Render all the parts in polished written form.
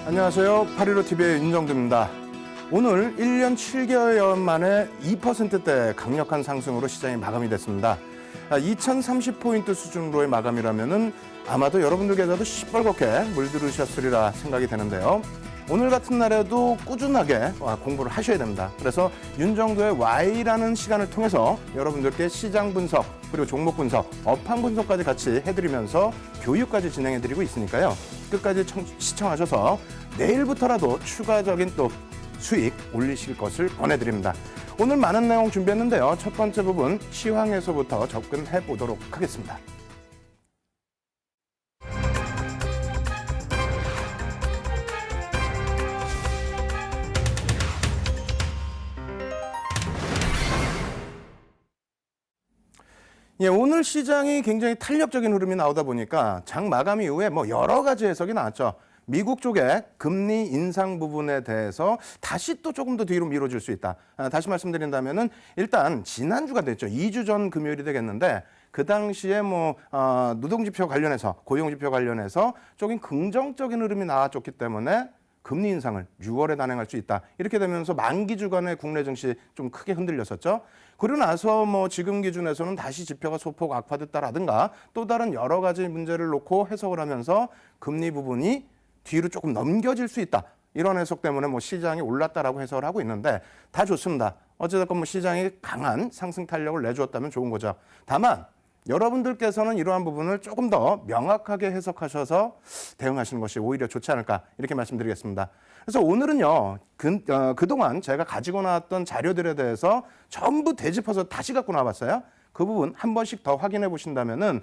안녕하세요. 815TV의 윤정두입니다. 오늘 1년 7개월 만에 2%대 강력한 상승으로 시장이 마감이 됐습니다. 2030포인트 수준으로의 마감이라면은 아마도 여러분들께서도 시뻘겋게 물들으셨으리라 생각이 되는데요. 오늘 같은 날에도 꾸준하게 공부를 하셔야 됩니다. 그래서 윤정두의 Y라는 시간을 통해서 여러분들께 시장 분석, 그리고 종목 분석, 업황 분석까지 같이 해드리면서 교육까지 진행해드리고 있으니까요. 끝까지 시청하셔서 내일부터라도 추가적인 또 수익 올리실 것을 권해드립니다. 오늘 많은 내용 준비했는데요. 첫 번째 부분 시황에서부터 접근해 보도록 하겠습니다. 예, 오늘 시장이 굉장히 탄력적인 흐름이 나오다 보니까 장 마감 이후에 여러 가지 해석이 나왔죠. 미국 쪽에 금리 인상 부분에 대해서 다시 또 조금 더 뒤로 미뤄질 수 있다. 다시 말씀드린다면은 일단 지난주가 됐죠. 2주 전 금요일이 되겠는데 그 당시에 노동지표 관련해서 고용지표 관련해서 조금 긍정적인 흐름이 나왔었기 때문에 금리 인상을 6월에 단행할 수 있다. 이렇게 되면서 만기 주간에 국내 증시 좀 크게 흔들렸었죠. 그러고 나서 지금 기준에서는 다시 지표가 소폭 악화됐다라든가 또 다른 여러 가지 문제를 놓고 해석을 하면서 금리 부분이 뒤로 조금 넘겨질 수 있다. 이런 해석 때문에 시장이 올랐다라고 해석을 하고 있는데 다 좋습니다. 어찌됐건 시장이 강한 상승 탄력을 내주었다면 좋은 거죠. 다만 여러분들께서는 이러한 부분을 조금 더 명확하게 해석하셔서 대응하시는 것이 오히려 좋지 않을까 이렇게 말씀드리겠습니다. 그래서 오늘은요. 그동안 제가 가지고 나왔던 자료들에 대해서 전부 되짚어서 다시 갖고 나왔어요. 그 부분 한 번씩 더 확인해 보신다면은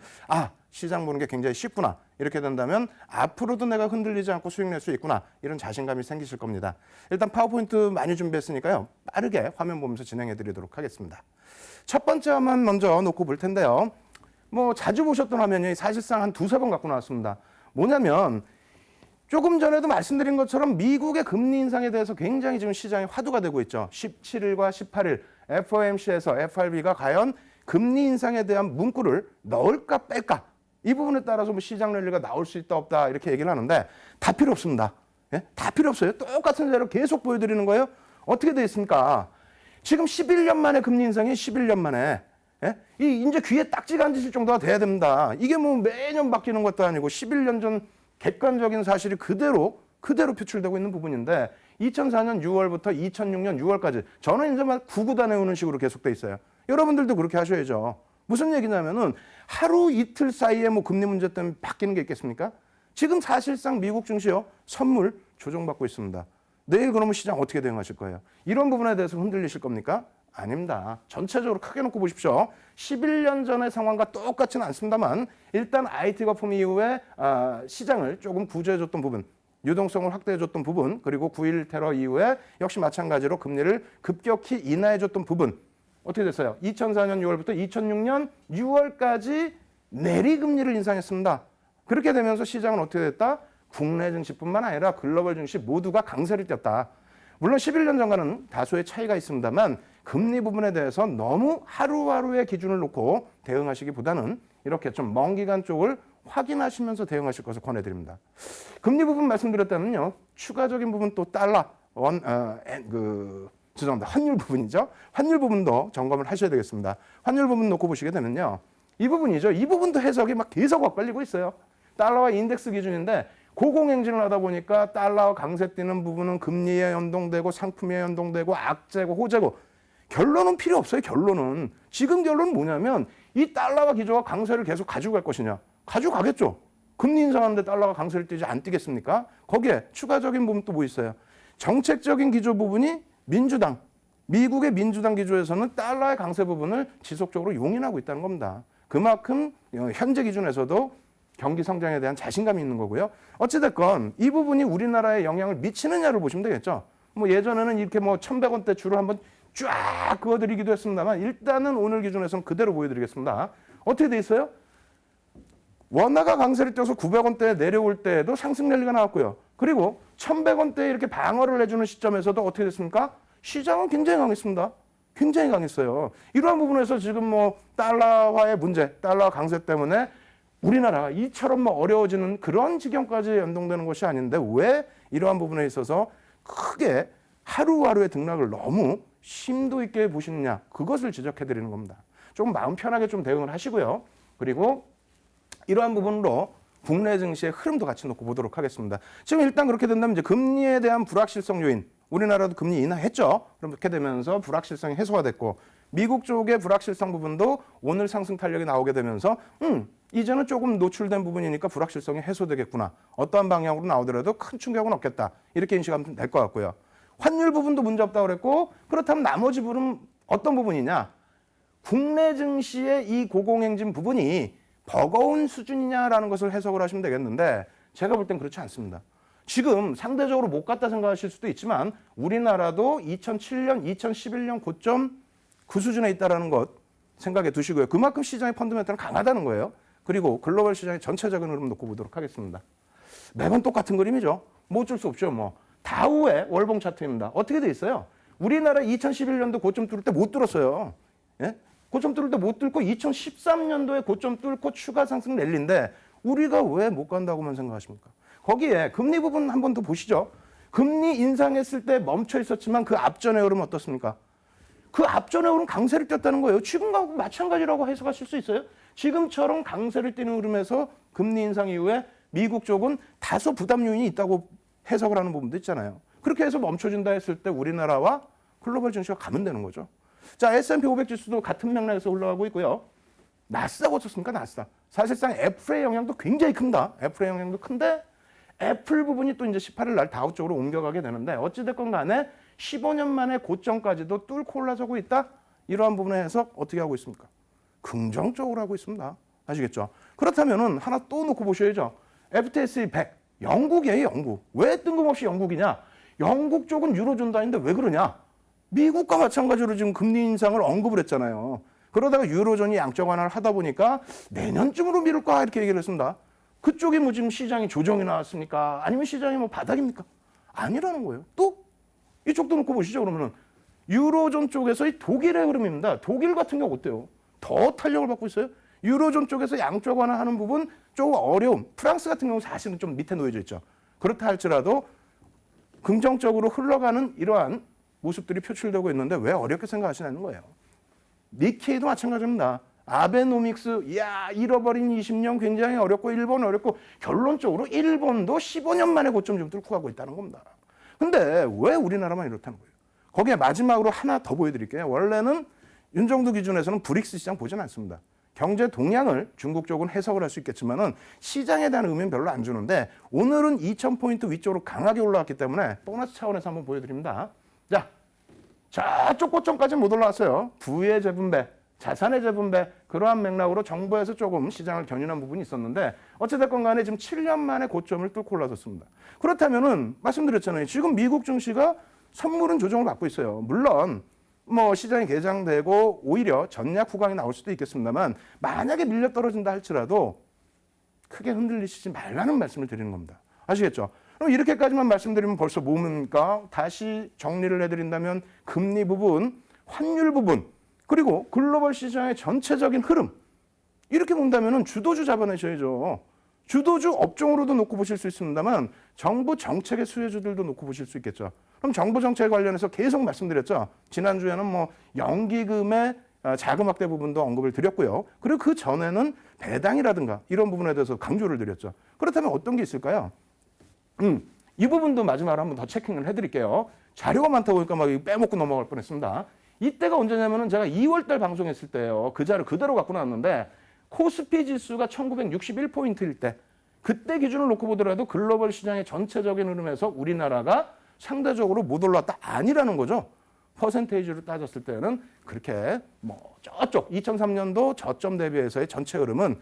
시장 보는 게 굉장히 쉽구나. 이렇게 된다면 앞으로도 내가 흔들리지 않고 수익 낼 수 있구나. 이런 자신감이 생기실 겁니다. 일단 파워포인트 많이 준비했으니까요. 빠르게 화면 보면서 진행해 드리도록 하겠습니다. 첫 번째 화면 먼저 놓고 볼 텐데요. 자주 보셨던 화면이 사실상 한 두세 번 갖고 나왔습니다. 뭐냐면 조금 전에도 말씀드린 것처럼 미국의 금리 인상에 대해서 굉장히 지금 시장이 화두가 되고 있죠. 17일과 18일 FOMC에서 FRB가 과연 금리 인상에 대한 문구를 넣을까 뺄까? 이 부분에 따라서 시장 랠리가 나올 수 있다 없다 이렇게 얘기를 하는데 다 필요 없습니다. 예? 다 필요 없어요. 똑같은 자료 계속 보여드리는 거예요. 어떻게 돼 있습니까? 지금 11년 만에 금리 인상이 11년 만에 이제 귀에 딱지가 앉으실 정도가 돼야 됩니다. 이게 매년 바뀌는 것도 아니고 11년 전 객관적인 사실이 그대로 표출되고 있는 부분인데 2004년 6월부터 2006년 6월까지 저는 이제 구구단에 오는 식으로 계속돼 있어요. 여러분들도 그렇게 하셔야죠. 무슨 얘기냐면은 하루 이틀 사이에 금리 문제 때문에 바뀌는 게 있겠습니까? 지금 사실상 미국 증시요 선물 조정받고 있습니다. 내일 그러면 시장 어떻게 대응하실 거예요? 이런 부분에 대해서 흔들리실 겁니까? 아닙니다. 전체적으로 크게 놓고 보십시오. 11년 전의 상황과 똑같지는 않습니다만 일단 IT 거품 이후에 시장을 조금 구조해줬던 부분, 유동성을 확대해줬던 부분, 그리고 9.11 테러 이후에 역시 마찬가지로 금리를 급격히 인하해줬던 부분 어떻게 됐어요? 2004년 6월부터 2006년 6월까지 내리금리를 인상했습니다. 그렇게 되면서 시장은 어떻게 됐다? 국내 증시뿐만 아니라 글로벌 증시 모두가 강세를 띄었다. 물론 11년 전과는 다소의 차이가 있습니다만 금리 부분에 대해서 너무 하루하루의 기준을 놓고 대응하시기보다는 이렇게 좀 먼 기간 쪽을 확인하시면서 대응하실 것을 권해드립니다. 금리 부분 말씀드렸다면요. 추가적인 부분 또 달러, 죄송합니다. 환율 부분이죠. 환율 부분도 점검을 하셔야 되겠습니다. 환율 부분 놓고 보시게 되면요. 이 부분이죠. 이 부분도 해석이 계속 엇갈리고 있어요. 달러와 인덱스 기준인데 고공행진을 하다 보니까 달러와 강세 뛰는 부분은 금리에 연동되고 상품에 연동되고 악재고 호재고 결론은 필요 없어요. 결론은. 지금 결론은 뭐냐면 이 달러와 기조가 강세를 계속 가지고 갈 것이냐. 가지고 가겠죠. 금리 인상하는데 달러가 강세를 띄지 안 뛰겠습니까? 거기에 추가적인 부분 또 뭐 있어요. 정책적인 기조 부분이 민주당, 미국의 민주당 기조에서는 달러의 강세 부분을 지속적으로 용인하고 있다는 겁니다. 그만큼 현재 기준에서도 경기 성장에 대한 자신감이 있는 거고요. 어찌됐건 이 부분이 우리나라에 영향을 미치느냐를 보시면 되겠죠. 예전에는 이렇게 1,100원대 줄을 한번 쫙 그어드리기도 했습니다만 일단은 오늘 기준에서는 그대로 보여드리겠습니다. 어떻게 돼 있어요? 원화가 강세를 띄어서 900원대에 내려올 때에도 상승 랠리가 나왔고요. 그리고 1,100원대에 이렇게 방어를 해주는 시점에서도 어떻게 됐습니까? 시장은 굉장히 강했습니다. 굉장히 강했어요. 이러한 부분에서 지금 달러화의 문제, 달러 강세 때문에 우리나라가 이처럼 뭐 어려워지는 그런 지경까지 연동되는 것이 아닌데 왜 이러한 부분에 있어서 크게 하루하루의 등락을 너무 심도 있게 보시느냐, 그것을 지적해 드리는 겁니다. 조금 마음 편하게 좀 대응을 하시고요. 그리고 이러한 부분으로 국내 증시의 흐름도 같이 놓고 보도록 하겠습니다. 지금 일단 그렇게 된다면 이제 금리에 대한 불확실성 요인, 우리나라도 금리 인하했죠. 그렇게 되면서 불확실성이 해소가 됐고, 미국 쪽의 불확실성 부분도 오늘 상승 탄력이 나오게 되면서 이제는 조금 노출된 부분이니까 불확실성이 해소되겠구나. 어떠한 방향으로 나오더라도 큰 충격은 없겠다. 이렇게 인식하면 될 것 같고요. 환율 부분도 문제 없다고 그랬고, 그렇다면 나머지 부분은 어떤 부분이냐? 국내 증시의 이 고공행진 부분이 버거운 수준이냐라는 것을 해석을 하시면 되겠는데, 제가 볼 땐 그렇지 않습니다. 지금 상대적으로 못 갔다 생각하실 수도 있지만 우리나라도 2007년, 2011년 고점 그 수준에 있다는 것 생각해 두시고요. 그만큼 시장의 펀더멘털은 강하다는 거예요. 그리고 글로벌 시장의 전체적인 흐름 놓고 보도록 하겠습니다. 매번 똑같은 그림이죠. 뭐 어쩔 수 없죠. 뭐 다우의 월봉 차트입니다. 어떻게 돼 있어요? 우리나라 2011년도 고점 뚫을 때 못 뚫었어요. 예? 고점 뚫을 때 못 뚫고 2013년도에 고점 뚫고 추가 상승 랠리인데 우리가 왜 못 간다고만 생각하십니까? 거기에 금리 부분 한 번 더 보시죠. 금리 인상했을 때 멈춰 있었지만 그 앞전의 흐름 어떻습니까? 그 앞전의 흐름 강세를 띄었다는 거예요. 지금과 마찬가지라고 해석하실 수 있어요. 지금처럼 강세를 띄는 흐름에서 금리 인상 이후에 미국 쪽은 다소 부담 요인이 있다고 해석을 하는 부분도 있잖아요. 그렇게 해서 멈춰진다 했을 때 우리나라와 글로벌 증시가 가면 되는 거죠. 자, S&P 500 지수도 같은 맥락에서 올라가고 있고요. 나스닥 어떻습니까? 나스닥. 사실상 애플의 영향도 굉장히 큽니다. 애플의 영향도 큰데 애플 부분이 또 이제 18일 날 다우 쪽으로 옮겨가게 되는데 어찌됐건 간에 15년 만에 고점까지도 뚫고 올라서고 있다. 이러한 부분의 해석 어떻게 하고 있습니까? 긍정적으로 하고 있습니다. 아시겠죠? 그렇다면은 하나 또 놓고 보셔야죠. FTSE 100. 영국이에요, 영국. 왜 뜬금없이 영국이냐? 영국 쪽은 유로존단인데 왜 그러냐? 미국과 마찬가지로 지금 금리 인상을 언급을 했잖아요. 그러다가 유로존이 양적 완화를 하다 보니까 내년쯤으로 미룰까 이렇게 얘기를 했습니다. 그쪽이 뭐 지금 시장이 조정이 나왔습니까? 아니면 시장이 뭐 바닥입니까? 아니라는 거예요. 또 이쪽도 놓고 보시죠. 그러면은 유로존 쪽에서의 독일의 흐름입니다. 독일 같은 경우 어때요? 더 탄력을 받고 있어요. 유로존 쪽에서 양적 완화하는 부분 조금 어려움. 프랑스 같은 경우 사실은 좀 밑에 놓여져 있죠. 그렇다 할지라도 긍정적으로 흘러가는 이러한 모습들이 표출되고 있는데 왜 어렵게 생각하시냐는 거예요. 니케이도 마찬가지입니다. 아베노믹스, 이야, 잃어버린 20년 굉장히 어렵고 일본 어렵고 결론적으로 일본도 15년 만에 고점 좀 뚫고 가고 있다는 겁니다. 근데 왜 우리나라만 이렇다는 거예요? 거기에 마지막으로 하나 더 보여드릴게요. 원래는 윤정도 기준에서는 브릭스 시장 보지는 않습니다. 경제 동향을 중국 쪽은 해석을 할 수 있겠지만은 시장에 대한 의미는 별로 안 주는데 오늘은 2000포인트 위쪽으로 강하게 올라왔기 때문에 보너스 차원에서 한번 보여드립니다. 자, 저쪽 고점까지 못 올라왔어요. 부의 재분배, 자산의 재분배 그러한 맥락으로 정부에서 조금 시장을 견인한 부분이 있었는데 어찌됐건 간에 지금 7년 만에 고점을 뚫고 올라섰습니다. 그렇다면은 말씀드렸잖아요. 지금 미국 증시가 선물은 조정을 받고 있어요. 물론 뭐 시장이 개장되고 오히려 전략 후강이 나올 수도 있겠습니다만 만약에 밀려 떨어진다 할지라도 크게 흔들리시지 말라는 말씀을 드리는 겁니다. 아시겠죠? 그럼 이렇게까지만 말씀드리면 벌써 뭡니까? 다시 정리를 해드린다면 금리 부분, 환율 부분, 그리고 글로벌 시장의 전체적인 흐름 이렇게 본다면 주도주 잡아내셔야죠. 주도주 업종으로도 놓고 보실 수 있습니다만 정부 정책의 수혜주들도 놓고 보실 수 있겠죠. 그럼 정부 정책 관련해서 계속 말씀드렸죠. 지난주에는 뭐 연기금의 자금 확대 부분도 언급을 드렸고요. 그리고 그 전에는 배당이라든가 이런 부분에 대해서 강조를 드렸죠. 그렇다면 어떤 게 있을까요? 이 부분도 마지막으로 한번 더 체킹을 해드릴게요. 자료가 많다 보니까 막 빼먹고 넘어갈 뻔했습니다. 이때가 언제냐면은 제가 2월달 방송했을 때예요. 그 자료 그대로 갖고 나왔는데 코스피 지수가 1961포인트일 때 그때 기준을 놓고 보더라도 글로벌 시장의 전체적인 흐름에서 우리나라가 상대적으로 못 올랐다 아니라는 거죠. 퍼센테이지로 따졌을 때는 그렇게 뭐 저쪽 2003년도 저점 대비해서의 전체 흐름은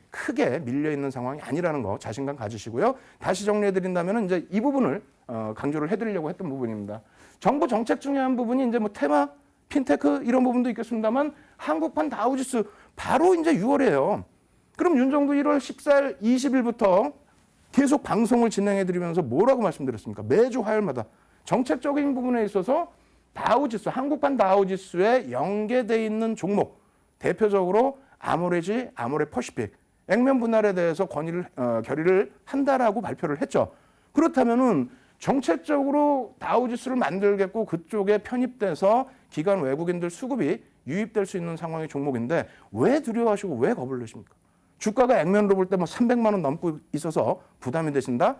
크게 밀려 있는 상황이 아니라는 거 자신감 가지시고요. 다시 정리해 드린다면 이제 이 부분을 강조를 해드리려고 했던 부분입니다. 정부 정책 중에 한 부분이 이제 뭐 테마, 핀테크 이런 부분도 있겠습니다만 한국판 다우지수 바로 이제 6월이에요. 그럼 윤정도 1월 14일, 20일부터 계속 방송을 진행해 드리면서 뭐라고 말씀드렸습니까? 매주 화요일마다 정책적인 부분에 있어서 다우지수, 한국판 다우지수에 연계돼 있는 종목 대표적으로 아모레지, 아모레 퍼시픽 액면 분할에 대해서 결의를 한다라고 발표를 했죠. 그렇다면은 정책적으로 다우지수를 만들겠고 그쪽에 편입돼서 기관 외국인들 수급이 유입될 수 있는 상황의 종목인데 왜 두려워하시고 왜 겁을 내십니까? 주가가 액면으로 볼 때 뭐 300만 원 넘고 있어서 부담이 되신다?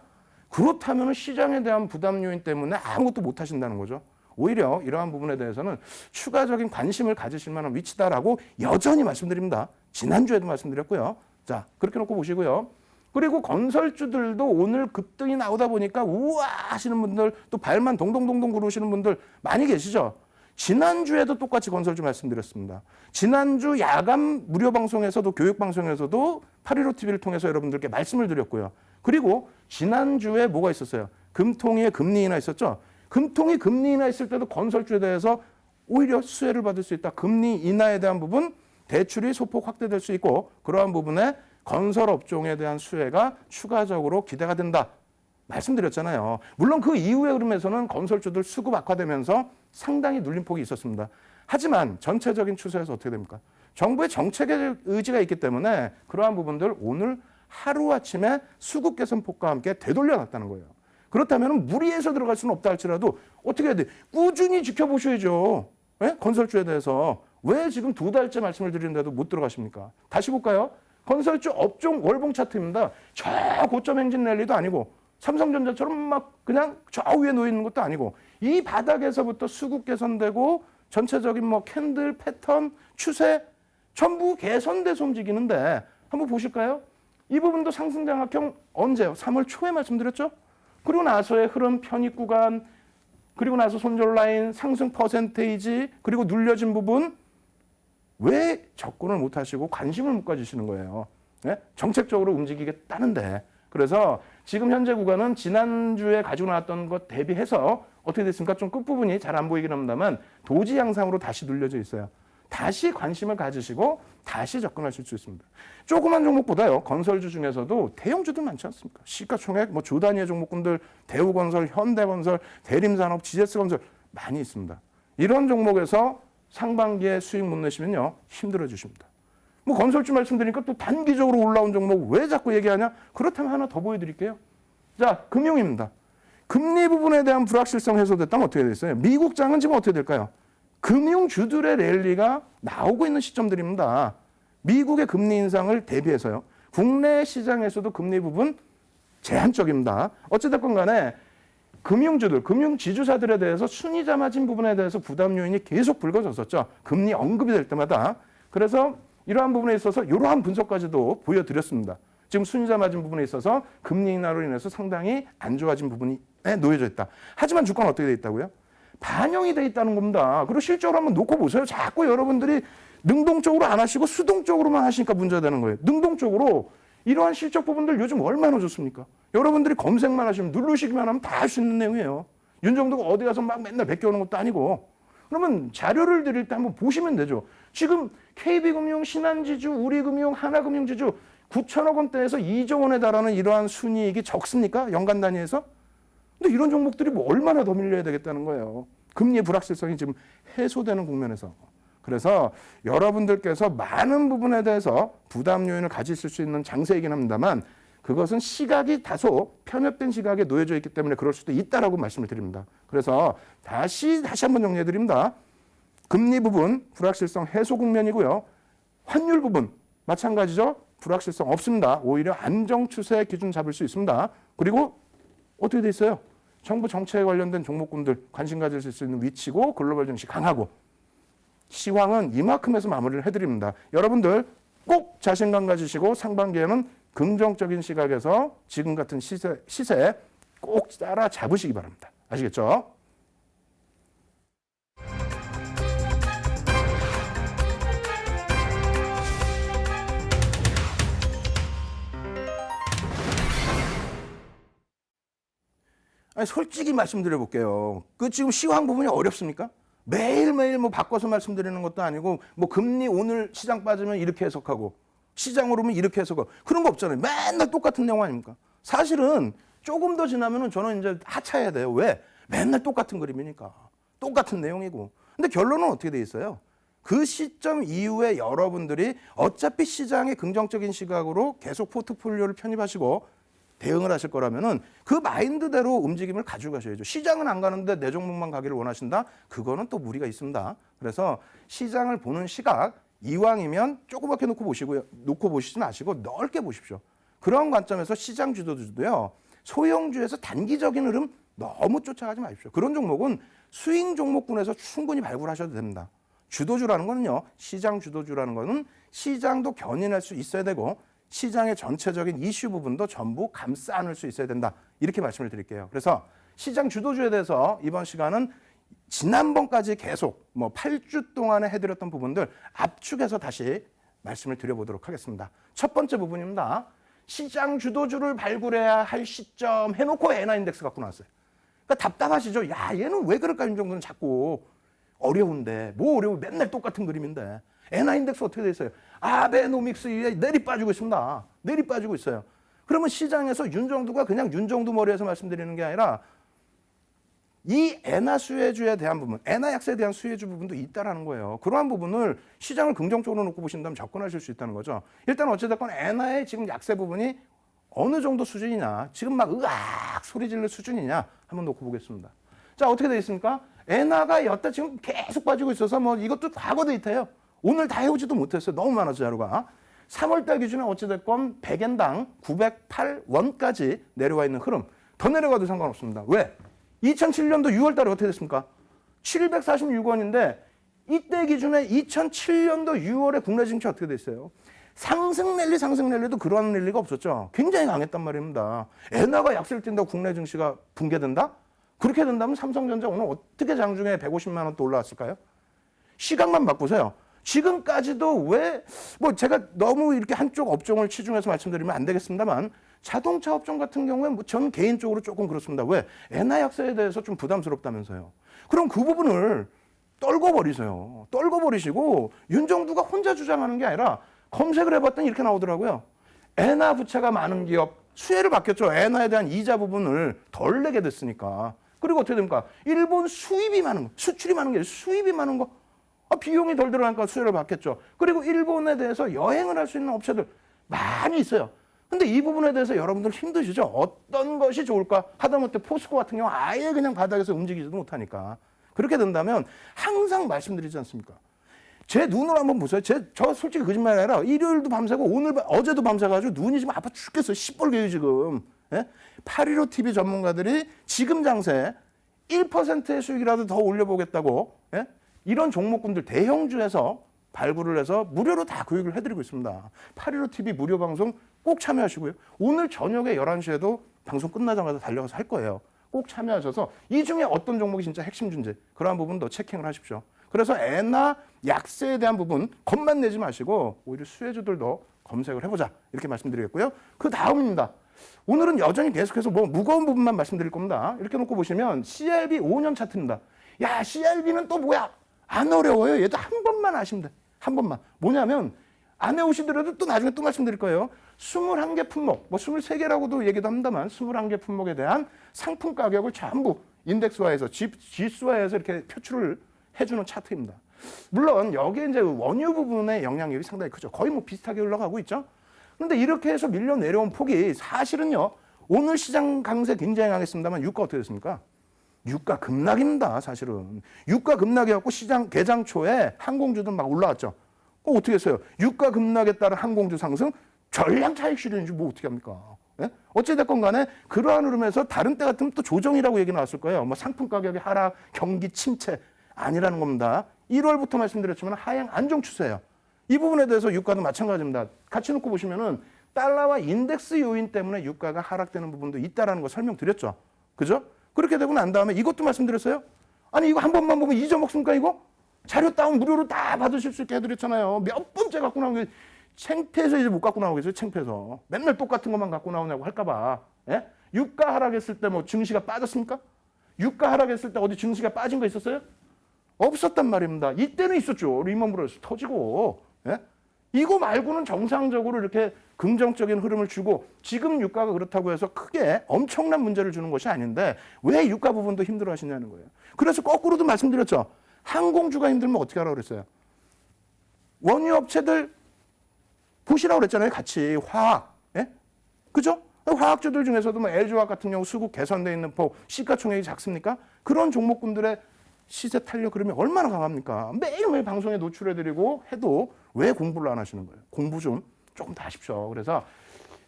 그렇다면 시장에 대한 부담 요인 때문에 아무것도 못 하신다는 거죠. 오히려 이러한 부분에 대해서는 추가적인 관심을 가지실 만한 위치다라고 여전히 말씀드립니다. 지난주에도 말씀드렸고요. 자, 그렇게 놓고 보시고요. 그리고 건설주들도 오늘 급등이 나오다 보니까 우와 하시는 분들 또 발만 동동동동 구르시는 분들 많이 계시죠. 지난주에도 똑같이 건설주 말씀드렸습니다. 지난주 야간 무료 방송에서도 교육방송에서도 815TV를 통해서 여러분들께 말씀을 드렸고요. 그리고 지난주에 뭐가 있었어요? 금통위에 금리 인하 있었죠. 금통위 금리 인하 있을 때도 건설주에 대해서 오히려 수혜를 받을 수 있다. 금리 인하에 대한 부분 대출이 소폭 확대될 수 있고 그러한 부분에 건설업종에 대한 수혜가 추가적으로 기대가 된다. 말씀드렸잖아요. 물론 그 이후의 흐름에서는 건설주들 수급 악화되면서 상당히 눌림폭이 있었습니다. 하지만 전체적인 추세에서 어떻게 됩니까? 정부의 정책의 의지가 있기 때문에 그러한 부분들 오늘 하루아침에 수급 개선 폭과 함께 되돌려놨다는 거예요. 그렇다면 무리해서 들어갈 수는 없다 할지라도 어떻게 해야 돼? 꾸준히 지켜보셔야죠. 네? 건설주에 대해서. 왜 지금 2달째 말씀을 드리는데도 못 들어가십니까? 다시 볼까요? 건설주 업종 월봉 차트입니다. 저 고점 행진 랠리도 아니고 삼성전자처럼 막 그냥 저 위에 놓여 있는 것도 아니고 이 바닥에서부터 수급 개선되고 전체적인 뭐 캔들 패턴 추세 전부 개선돼서 움직이는데 한번 보실까요? 이 부분도 상승장악형 언제요? 3월 초에 말씀드렸죠? 그리고 나서의 흐름 편입 구간 그리고 나서 손절 라인 상승 퍼센테이지 그리고 눌려진 부분 왜 접근을 못 하시고 관심을 못 가지시는 거예요? 네? 정책적으로 움직이겠다는데. 그래서 지금 현재 구간은 지난주에 가지고 나왔던 것 대비해서 어떻게 됐습니까? 좀 끝부분이 잘 안 보이긴 합니다만 도지 양상으로 다시 눌려져 있어요. 다시 관심을 가지시고 다시 접근하실 수 있습니다. 조그만 종목보다요. 건설주 중에서도 대형주들 많지 않습니까? 시가총액, 뭐 주 단위의 종목군들 대우건설, 현대건설, 대림산업, GS건설 많이 있습니다. 이런 종목에서 상반기에 수익 못 내시면요. 힘들어지십니다. 뭐 건설주 말씀드리니까 또 단기적으로 올라온 종목 왜 자꾸 얘기하냐? 그렇다면 하나 더 보여드릴게요. 자, 금융입니다. 금리 부분에 대한 불확실성 해소됐다면 어떻게 됐어요? 미국장은 지금 어떻게 될까요? 금융주들의 랠리가 나오고 있는 시점들입니다. 미국의 금리 인상을 대비해서요. 국내 시장에서도 금리 부분 제한적입니다. 어찌됐건 간에 금융주들, 금융지주사들에 대해서 순이자 마진 부분에 대해서 부담 요인이 계속 불거졌었죠. 금리 언급이 될 때마다. 그래서 이러한 부분에 있어서 이러한 분석까지도 보여드렸습니다. 지금 순이자 마진 부분에 있어서 금리 인하로 인해서 상당히 안 좋아진 부분이 놓여져 있다. 하지만 주가는 어떻게 돼 있다고요? 반영이 돼 있다는 겁니다. 그리고 실적으로 한번 놓고 보세요. 자꾸 여러분들이 능동적으로 안 하시고 수동적으로만 하시니까 문제가 되는 거예요. 능동적으로 이러한 실적 부분들 요즘 얼마나 좋습니까? 여러분들이 검색만 하시면 누르시기만 하면 다 할 수 있는 내용이에요. 윤정도가 어디 가서 막 맨날 베껴오는 것도 아니고. 그러면 자료를 드릴 때 한번 보시면 되죠. 지금 KB금융, 신한지주, 우리금융, 하나금융지주 9천억 원대에서 2조 원에 달하는 이러한 순이익이 적습니까? 연간 단위에서? 근데 이런 종목들이 뭐 얼마나 더 밀려야 되겠다는 거예요. 금리의 불확실성이 지금 해소되는 국면에서. 그래서 여러분들께서 많은 부분에 대해서 부담 요인을 가지실 수 있는 장세이긴 합니다만 그것은 시각이 다소 편협된 시각에 놓여져 있기 때문에 그럴 수도 있다라고 말씀을 드립니다. 그래서 다시 한번 정리해 드립니다. 금리 부분 불확실성 해소 국면이고요. 환율 부분 마찬가지죠. 불확실성 없습니다. 오히려 안정 추세 기준 잡을 수 있습니다. 그리고 어떻게 돼 있어요? 정부 정책에 관련된 종목군들 관심 가질 수 있는 위치고 글로벌 증시 강하고 시황은 이만큼에서 마무리를 해드립니다. 여러분들 꼭 자신감 가지시고 상반기에는 긍정적인 시각에서 지금 같은 시세 꼭 따라 잡으시기 바랍니다. 아시겠죠? 아니, 솔직히 말씀드려 볼게요. 그 지금 시황 부분이 어렵습니까? 매일매일 뭐 바꿔서 말씀드리는 것도 아니고 뭐 금리 오늘 시장 빠지면 이렇게 해석하고 시장으로 오면 이렇게 해석하고 그런 거 없잖아요. 맨날 똑같은 내용 아닙니까? 사실은 조금 더 지나면은 저는 이제 하차해야 돼요. 왜? 맨날 똑같은 그림이니까. 똑같은 내용이고. 근데 결론은 어떻게 돼 있어요? 그 시점 이후에 여러분들이 어차피 시장의 긍정적인 시각으로 계속 포트폴리오를 편입하시고 대응을 하실 거라면은 그 마인드대로 움직임을 가지고 가셔야죠. 시장은 안 가는데 내 종목만 가기를 원하신다? 그거는 또 무리가 있습니다. 그래서 시장을 보는 시각, 이왕이면 조그맣게 놓고 보시지 마시고 넓게 보십시오. 그런 관점에서 시장 주도주도요. 소형주에서 단기적인 흐름 너무 쫓아가지 마십시오. 그런 종목은 스윙 종목군에서 충분히 발굴하셔도 됩니다. 주도주라는 거는요. 시장 주도주라는 거는 시장도 견인할 수 있어야 되고 시장의 전체적인 이슈 부분도 전부 감싸 안을 수 있어야 된다. 이렇게 말씀을 드릴게요. 그래서 시장 주도주에 대해서 이번 시간은 지난번까지 계속 8주 동안에 해드렸던 부분들 압축해서 다시 말씀을 드려보도록 하겠습니다. 첫 번째 부분입니다. 시장 주도주를 발굴해야 할 시점 해놓고 엔화인덱스 갖고 나왔어요. 그러니까 답답하시죠? 야, 얘는 왜 그럴까? 이 정도는 자꾸 어려운데 뭐 어려워? 맨날 똑같은 그림인데 엔화인덱스 어떻게 돼 있어요? 아베노믹스에 내리 빠지고 있습니다. 내리 빠지고 있어요. 그러면 시장에서 윤정두가 그냥 윤정두 머리에서 말씀드리는 게 아니라 이 엔화 수혜주에 대한 부분, 엔화 약세에 대한 수혜주 부분도 있다라는 거예요. 그러한 부분을 시장을 긍정적으로 놓고 보신다면 접근하실 수 있다는 거죠. 일단 어찌됐건 엔화의 지금 약세 부분이 어느 정도 수준이냐, 지금 막 으악 소리 지를 수준이냐 한번 놓고 보겠습니다. 자, 어떻게 되어 있습니까? 엔화가 여태 지금 계속 빠지고 있어서 이것도 과거 데이터예요. 오늘 다 해오지도 못했어요. 너무 많아서 자료가. 3월달 기준에 어찌됐건 100엔당 908원까지 내려와 있는 흐름. 더 내려가도 상관없습니다. 왜? 2007년도 6월달에 어떻게 됐습니까? 746원인데 이때 기준에 2007년도 6월에 국내 증시 어떻게 됐어요? 상승 랠리도 그런 랠리가 없었죠. 굉장히 강했단 말입니다. 엔화가 약세를 띈다고 국내 증시가 붕괴된다? 그렇게 된다면 삼성전자 오늘 어떻게 장중에 150만 원 또 올라왔을까요? 시각만 바꾸세요. 지금까지도 왜 제가 너무 이렇게 한쪽 업종을 치중해서 말씀드리면 안 되겠습니다만 자동차 업종 같은 경우에 저는 개인적으로 조금 그렇습니다. 왜? 엔화 약세에 대해서 좀 부담스럽다면서요. 그럼 그 부분을 떨궈버리세요. 떨궈버리시고 윤정두가 혼자 주장하는 게 아니라 검색을 해봤더니 이렇게 나오더라고요. 엔화 부채가 많은 기업 수혜를 받겠죠. 엔화에 대한 이자 부분을 덜 내게 됐으니까. 그리고 어떻게 됩니까? 일본 수입이 많은 거, 수출이 많은 게 아니라 수입이 많은 거. 비용이 덜 들어가니까 수혜를 받겠죠. 그리고 일본에 대해서 여행을 할 수 있는 업체들 많이 있어요. 근데 이 부분에 대해서 여러분들 힘드시죠? 어떤 것이 좋을까? 하다못해 포스코 같은 경우 아예 그냥 바닥에서 움직이지도 못하니까. 그렇게 된다면 항상 말씀드리지 않습니까? 제 눈으로 한번 보세요. 저 솔직히 거짓말 아니라 일요일도 밤새고 어제도 밤새가지고 눈이 지금 아파 죽겠어요. 시뻘개요 지금. 예? 815TV 전문가들이 지금 장세 1%의 수익이라도 더 올려보겠다고 예? 이런 종목군들 대형주에서 발굴을 해서 무료로 다 교육을 해드리고 있습니다. 815TV 무료 방송 꼭 참여하시고요. 오늘 저녁에 11시에도 방송 끝나자마자 달려가서 할 거예요. 꼭 참여하셔서 이 중에 어떤 종목이 진짜 핵심 준지 그러한 부분도 체킹을 하십시오. 그래서 엔화 약세에 대한 부분 겁만 내지 마시고 오히려 수혜주들도 검색을 해보자 이렇게 말씀드리겠고요. 그 다음입니다. 오늘은 여전히 계속해서 무거운 부분만 말씀드릴 겁니다. 이렇게 놓고 보시면 CRB 5년 차트입니다. 야, CRB는 또 뭐야? 안 어려워요. 얘도 한 번만 아시면 돼. 한 번만. 뭐냐면 안 해오시더라도 또 나중에 또 말씀드릴 거예요. 21개 품목, 23개라고도 얘기도 합니다만 21개 품목에 대한 상품 가격을 전부 인덱스화해서 지수화해서 이렇게 표출을 해주는 차트입니다. 물론 여기에 이제 원유 부분의 영향력이 상당히 크죠. 거의 비슷하게 올라가고 있죠. 그런데 이렇게 해서 밀려 내려온 폭이 사실은요. 오늘 시장 강세 굉장히 강했습니다만 유가 어떻게 됐습니까? 유가 급락입니다. 사실은. 유가 급락이었고 시장 개장 초에 항공주들 막 올라왔죠. 어떻게 했어요? 유가 급락에 따른 항공주 상승, 전량 차익 실현인지 어떻게 합니까? 예? 어찌됐건 간에 그러한 흐름에서 다른 때 같으면 또 조정이라고 얘기 나왔을 거예요. 상품 가격의 하락, 경기 침체 아니라는 겁니다. 1월부터 말씀드렸지만 하향 안정 추세예요. 이 부분에 대해서 유가도 마찬가지입니다. 같이 놓고 보시면은 달러와 인덱스 요인 때문에 유가가 하락되는 부분도 있다라는 거 설명드렸죠. 그죠? 그렇게 되고 난 다음에 이것도 말씀드렸어요. 아니 이거 한 번만 보면 잊어먹습니까 이거? 자료 다운 무료로 다 받으실 수 있게 해드렸잖아요. 몇 번째 갖고 나온 게 창피해서 이제 못 갖고 나오겠어요. 창피해서. 맨날 똑같은 것만 갖고 나오냐고 할까 봐. 예? 유가 하락했을 때 증시가 빠졌습니까? 유가 하락했을 때 어디 증시가 빠진 거 있었어요? 없었단 말입니다. 이때는 있었죠. 리먼 브러더스 터지고. 예? 이거 말고는 정상적으로 이렇게 긍정적인 흐름을 주고 지금 유가가 그렇다고 해서 크게 엄청난 문제를 주는 것이 아닌데 왜 유가 부분도 힘들어 하시냐는 거예요. 그래서 거꾸로도 말씀드렸죠. 항공주가 힘들면 어떻게 하라고 그랬어요? 원유 업체들 보시라고 그랬잖아요. 같이 화학, 예? 그죠? 화학주들 중에서도 뭐 LG화학 같은 경우 수급 개선돼 있는 폭, 시가총액이 작습니까? 그런 종목군들의 시세 탄력 그러면 얼마나 강합니까? 매일매일 방송에 노출해드리고 해도 왜 공부를 안 하시는 거예요? 공부 좀 조금 더 하십시오. 그래서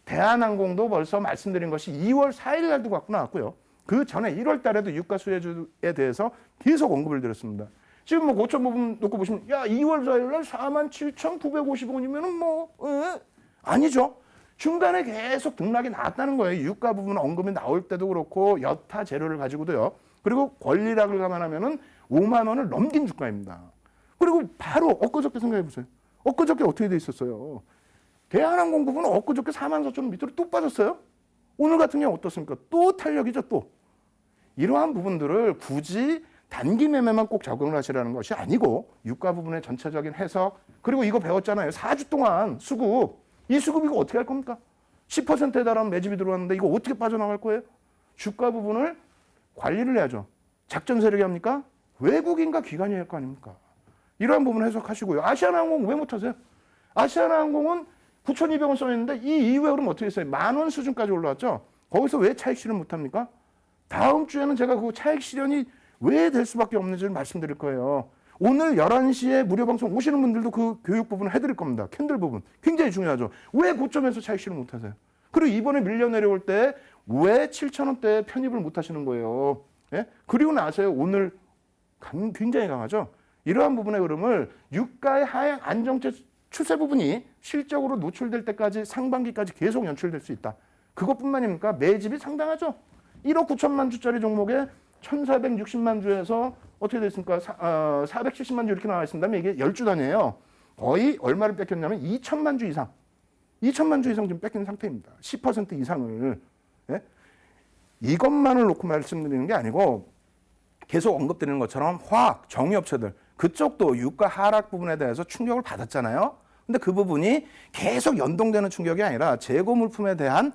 대한항공도 벌써 말씀드린 것이 2월 4일 날도 갖고 나왔고요. 그 전에 1월 달에도 유가 수혜주에 대해서 계속 언급을 드렸습니다. 지금 뭐 고점 부분 놓고 보시면 야 2월 4일 날 47,950원이면은 뭐 아니죠. 중간에 계속 등락이 나왔다는 거예요. 유가 부분 언급이 나올 때도 그렇고 여타 재료를 가지고도요. 그리고 권리락을 감안하면은 5만 원을 넘긴 주가입니다. 그리고 바로 엊그저께 생각해 보세요. 엊그저께 어떻게 돼 있었어요? 대한항공 부분은 엊그저께 44,000원 밑으로 또 빠졌어요. 오늘 같은 경우 어떻습니까? 또 탄력이죠, 또. 이러한 부분들을 굳이 단기 매매만 꼭 적용을 하시라는 것이 아니고 유가 부분의 전체적인 해석 그리고 이거 배웠잖아요. 4주 동안 수급. 이 수급 이거 어떻게 할 겁니까? 10%에 달하는 매집이 들어왔는데 이거 어떻게 빠져나갈 거예요? 주가 부분을 관리를 해야죠. 작전 세력이 합니까? 외국인과 기관이 할 거 아닙니까? 이러한 부분 해석하시고요. 아시아나항공 왜 못하세요? 아시아나항공은 9,200원 써있는데 이 이후에 그럼 어떻게 했어요? 10,000원 수준까지 올라왔죠? 거기서 왜 차익 실현 못합니까? 다음 주에는 제가 그 차익 실현이 왜 될 수밖에 없는지를 말씀드릴 거예요. 오늘 11시에 무료 방송 오시는 분들도 그 교육 부분을 해드릴 겁니다. 캔들 부분. 굉장히 중요하죠. 왜 고점에서 차익 실현 못하세요? 그리고 이번에 밀려 내려올 때 왜 7,000원대에 편입을 못하시는 거예요? 예? 그리고 나서요. 오늘 굉장히 강하죠. 이러한 부분의 흐름을 유가의 하향 안정체 추세 부분이 실적으로 노출될 때까지 상반기까지 계속 연출될 수 있다. 그것뿐만입니까? 매집이 상당하죠. 1억 9천만 주짜리 종목에 1,460만 주에서 어떻게 됐습니까? 470만 주 이렇게 나와 있습니다. 이게 10주 단위예요. 거의 얼마를 뺏겼냐면 2천만 주 이상. 2천만 주 이상 지금 뺏긴 상태입니다. 10% 이상을. 예? 이것만을 놓고 말씀드리는 게 아니고 계속 언급드리는 것처럼 화학, 정유업체들 그쪽도 유가 하락 부분에 대해서 충격을 받았잖아요. 근데 그 부분이 계속 연동되는 충격이 아니라 재고 물품에 대한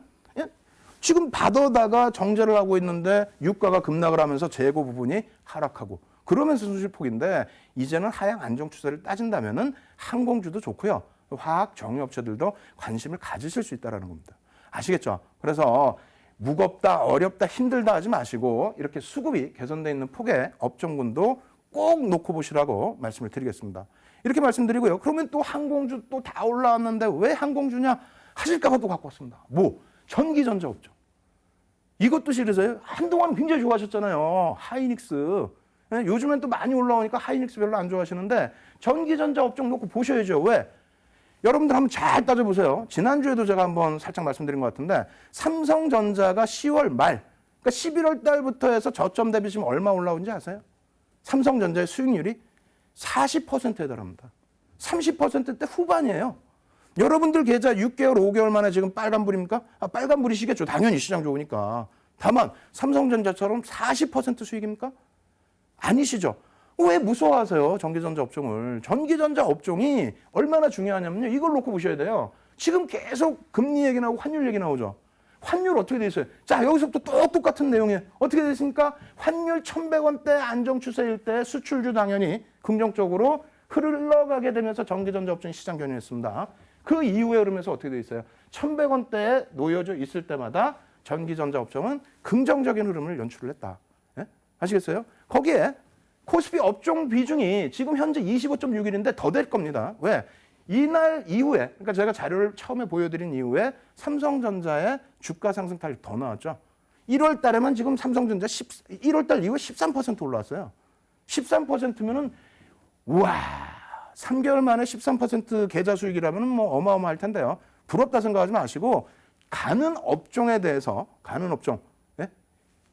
지금 받아다가 정제를 하고 있는데 유가가 급락을 하면서 재고 부분이 하락하고 그러면서 수실폭인데 이제는 하향 안정 추세를 따진다면은 항공주도 좋고요. 화학 정유업체들도 관심을 가지실 수 있다는 겁니다. 아시겠죠? 그래서 무겁다, 어렵다, 힘들다 하지 마시고 이렇게 수급이 개선되어 있는 폭의 업종군도 꼭 놓고 보시라고 말씀을 드리겠습니다. 이렇게 말씀드리고요. 그러면 또 항공주 또 다 올라왔는데 왜 항공주냐 하실까봐 또 갖고 왔습니다. 뭐? 전기전자 업종. 이것도 싫으세요? 한동안 굉장히 좋아하셨잖아요. 하이닉스. 요즘엔 또 많이 올라오니까 하이닉스 별로 안 좋아하시는데 전기전자 업종 놓고 보셔야죠. 왜? 여러분들 한번 잘 따져보세요. 지난주에도 제가 한번 살짝 말씀드린 것 같은데 삼성전자가 10월 말, 그러니까 11월 달부터 해서 저점 대비 지금 얼마 올라온지 아세요? 삼성전자의 수익률이 40%에 달합니다. 30%대 후반이에요. 여러분들 계좌 6개월, 5개월 만에 지금 빨간불입니까? 빨간불이시겠죠. 당연히 시장 좋으니까. 다만 삼성전자처럼 40% 수익입니까? 아니시죠. 왜 무서워하세요? 전기전자 업종을. 전기전자 업종이 얼마나 중요하냐면요. 이걸 놓고 보셔야 돼요. 지금 계속 금리 얘기 나오고 환율 얘기 나오죠. 환율 어떻게 돼 있어요? 자, 여기서부터 또 똑같은 내용이에요. 어떻게 돼 있습니까? 환율 1,100원대 안정 추세일 때 수출주 당연히 긍정적으로 흘러가게 되면서 전기전자 업종이 시장 견인했습니다. 그 이후에 흐르면서 어떻게 돼 있어요? 1,100원대에 놓여져 있을 때마다 전기전자 업종은 긍정적인 흐름을 연출을 했다. 예? 아시겠어요? 거기에 코스피 업종 비중이 지금 현재 25.61인데 더 될 겁니다. 왜? 이날 이후에, 그러니까 제가 자료를 처음에 보여드린 이후에 삼성전자의 주가 상승 탄력 더 나왔죠. 1월 달에만 지금 삼성전자 1월 달 이후에 13% 올라왔어요. 13%면은 우와, 3개월 만에 13% 계좌 수익이라면 뭐 어마어마할 텐데요. 부럽다 생각하지 마시고 가는 업종에 대해서 가는 업종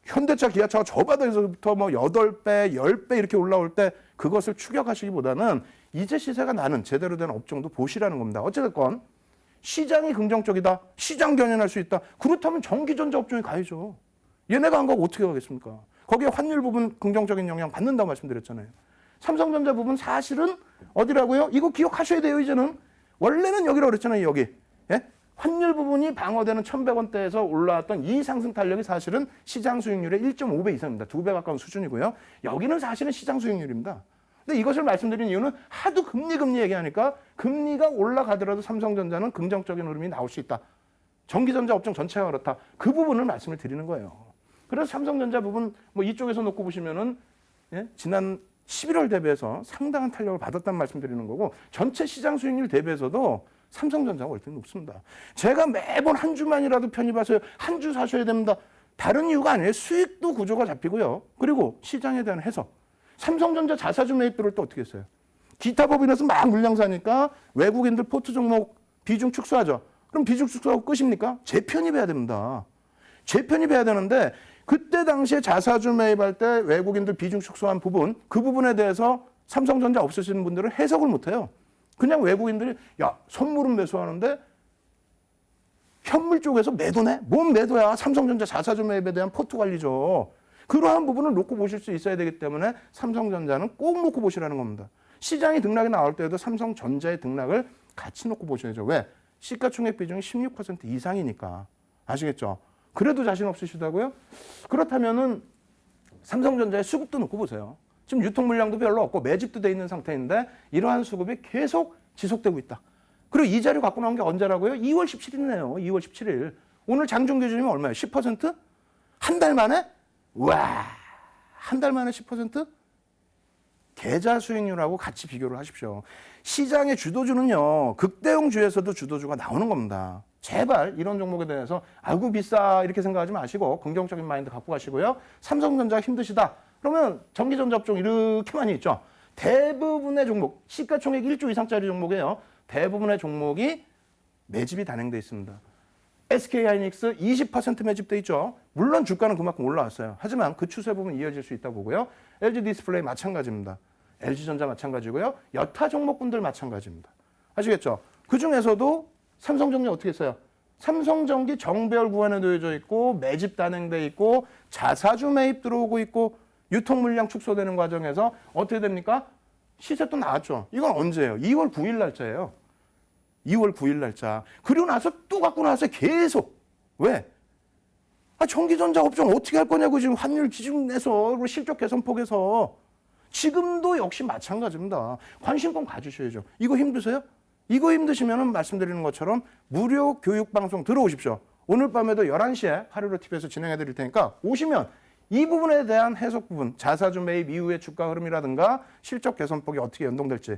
현대차, 기아차가 저 바닥에서부터 뭐 8배, 10배 이렇게 올라올 때 그것을 추격하시기보다는 이제 시세가 나는 제대로 된 업종도 보시라는 겁니다. 어쨌든 시장이 긍정적이다. 시장 견인할 수 있다. 그렇다면 전기전자 업종에 가야죠. 얘네가 안 가고 어떻게 가겠습니까? 거기에 환율 부분 긍정적인 영향 받는다고 말씀드렸잖아요. 삼성전자 부분 사실은 어디라고요? 이거 기억하셔야 돼요. 이제는. 원래는 여기라고 그랬잖아요. 여기. 예? 환율 부분이 방어되는 1,100원대에서 올라왔던 이 상승 탄력이 사실은 시장 수익률의 1.5배 이상입니다. 2배 가까운 수준이고요. 여기는 사실은 시장 수익률입니다. 근데 이것을 말씀드린 이유는 하도 금리 얘기하니까 금리가 올라가더라도 삼성전자는 긍정적인 흐름이 나올 수 있다. 전기전자 업종 전체가 그렇다. 그 부분을 말씀을 드리는 거예요. 그래서 삼성전자 부분 뭐 이쪽에서 놓고 보시면은 예? 지난 11월 대비해서 상당한 탄력을 받았다는 말씀드리는 거고 전체 시장 수익률 대비해서도 삼성전자가 월등히 높습니다. 제가 매번 한 주만이라도 편입하세요. 한 주 사셔야 됩니다. 다른 이유가 아니에요. 수익도 구조가 잡히고요. 그리고 시장에 대한 해석. 삼성전자 자사주 매입들을 또 어떻게 했어요? 기타 법인에서 막 물량 사니까 외국인들 포트 종목 비중 축소하죠. 그럼 비중 축소하고 끝입니까? 재편입해야 됩니다. 재편입해야 되는데 그때 당시에 자사주 매입할 때 외국인들 비중 축소한 부분, 그 부분에 대해서 삼성전자 없으시는 분들은 해석을 못해요. 그냥 외국인들이 야 선물은 매수하는데 현물 쪽에서 매도네? 뭔 매도야? 삼성전자 자사주 매입에 대한 포트 관리죠. 그러한 부분을 놓고 보실 수 있어야 되기 때문에 삼성전자는 꼭 놓고 보시라는 겁니다. 시장이 등락이 나올 때에도 삼성전자의 등락을 같이 놓고 보셔야죠. 왜? 시가총액 비중이 16% 이상이니까. 아시겠죠? 그래도 자신 없으시다고요? 그렇다면은 삼성전자의 수급도 놓고 보세요. 지금 유통 물량도 별로 없고 매집도 돼 있는 상태인데 이러한 수급이 계속 지속되고 있다. 그리고 이 자료 갖고 나온 게 언제라고요? 2월 17일이네요. 2월 17일. 오늘 장중 기준이면 얼마예요? 10%? 한 달 만에? 와, 한 달 만에 10%? 계좌 수익률하고 같이 비교를 하십시오. 시장의 주도주는요, 극대형주에서도 주도주가 나오는 겁니다. 제발 이런 종목에 대해서 아이고 비싸 이렇게 생각하지 마시고 긍정적인 마인드 갖고 가시고요. 삼성전자 힘드시다. 그러면 전기전자 업종 이렇게 많이 있죠. 대부분의 종목, 시가총액 1조 이상짜리 종목이에요. 대부분의 종목이 매집이 단행돼 있습니다. SK하이닉스 20% 매집돼 있죠. 물론 주가는 그만큼 올라왔어요. 하지만 그 추세 부분 이어질 수 있다고 보고요. LG 디스플레이 마찬가지입니다. LG전자 마찬가지고요. 여타 종목분들 마찬가지입니다. 아시겠죠? 그중에서도 삼성전기 어떻게 했어요? 삼성전기 정배열 구간에 놓여져 있고 매집 단행돼 있고 자사주 매입 들어오고 있고 유통 물량 축소되는 과정에서 어떻게 됩니까? 시세 또 나왔죠. 이건 언제예요? 2월 9일 날짜예요. 2월 9일 날짜. 그리고 나서 또 갖고 나서 계속. 왜? 전기전자 업종 어떻게 할 거냐고 지금 환율 기준 내서 실적 개선폭에서 지금도 역시 마찬가지입니다. 관심권 가지셔야죠. 이거 힘드세요? 이거 힘드시면 말씀드리는 것처럼 무료 교육방송 들어오십시오. 오늘 밤에도 11시에 하루로 TV에서 진행해 드릴 테니까 오시면 이 부분에 대한 해석 부분, 자사주 매입 이후의 주가 흐름이라든가 실적 개선폭이 어떻게 연동될지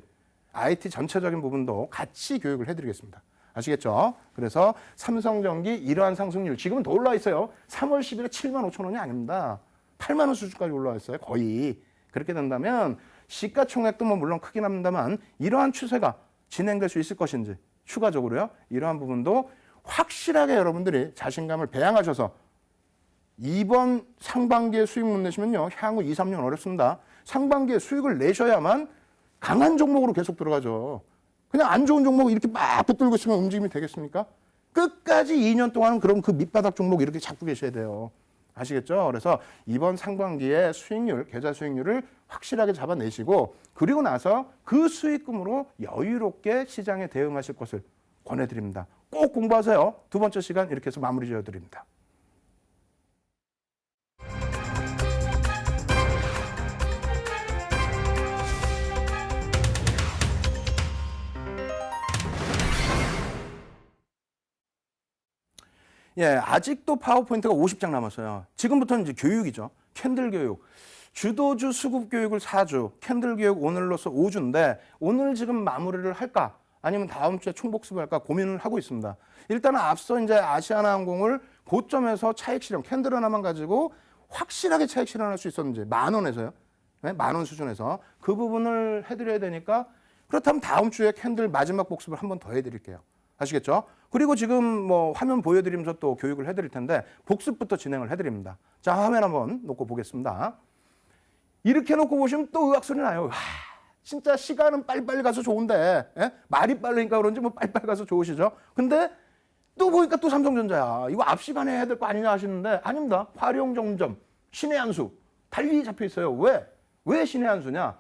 IT 전체적인 부분도 같이 교육을 해드리겠습니다. 아시겠죠? 그래서 삼성전기 이러한 상승률 지금은 더 올라와 있어요. 3월 10일에 7만 5천 원이 아닙니다. 8만 원 수준까지 올라와 있어요. 거의. 그렇게 된다면 시가총액도 뭐 물론 크긴 합니다만 이러한 추세가 진행될 수 있을 것인지 추가적으로요. 이러한 부분도 확실하게 여러분들이 자신감을 배양하셔서 이번 상반기에 수익 못 내시면요. 향후 2, 3년 어렵습니다. 상반기에 수익을 내셔야만 강한 종목으로 계속 들어가죠. 그냥 안 좋은 종목 이렇게 막 붙들고 있으면 움직임이 되겠습니까? 끝까지 2년 동안은 그럼 그 밑바닥 종목 이렇게 잡고 계셔야 돼요. 아시겠죠? 그래서 이번 상반기에 수익률, 계좌 수익률을 확실하게 잡아내시고 그리고 나서 그 수익금으로 여유롭게 시장에 대응하실 것을 권해드립니다. 꼭 공부하세요. 두 번째 시간 이렇게 해서 마무리 지어드립니다. 예, 아직도 파워포인트가 50장 남았어요. 지금부터는 이제 교육이죠. 캔들 교육. 주도주 수급 교육을 4주, 캔들 교육 오늘로서 5주인데 오늘 지금 마무리를 할까? 아니면 다음 주에 총복습을 할까 고민을 하고 있습니다. 일단은 앞서 이제 아시아나항공을 고점에서 차익 실현, 캔들 하나만 가지고 확실하게 차익 실현할 수 있었는지 10,000원에서요. 네? 10,000원 수준에서 그 부분을 해드려야 되니까 그렇다면 다음 주에 캔들 마지막 복습을 한 번 더 해드릴게요. 아시겠죠? 그리고 지금 뭐 화면 보여드리면서 또 교육을 해드릴 텐데 복습부터 진행을 해드립니다. 자, 화면 한번 놓고 보겠습니다. 이렇게 놓고 보시면 또 의학소리 나요. 와, 진짜 시간은 빨리빨리 가서 좋은데 예? 말이 빠르니까 그런지 뭐 빨리빨리 가서 좋으시죠? 근데 또 보니까 또 삼성전자야. 이거 앞 시간에 해야 될 거 아니냐 하시는데 아닙니다. 화룡정점, 신의 한 수 달리 잡혀 있어요. 왜? 왜 신의 한 수냐?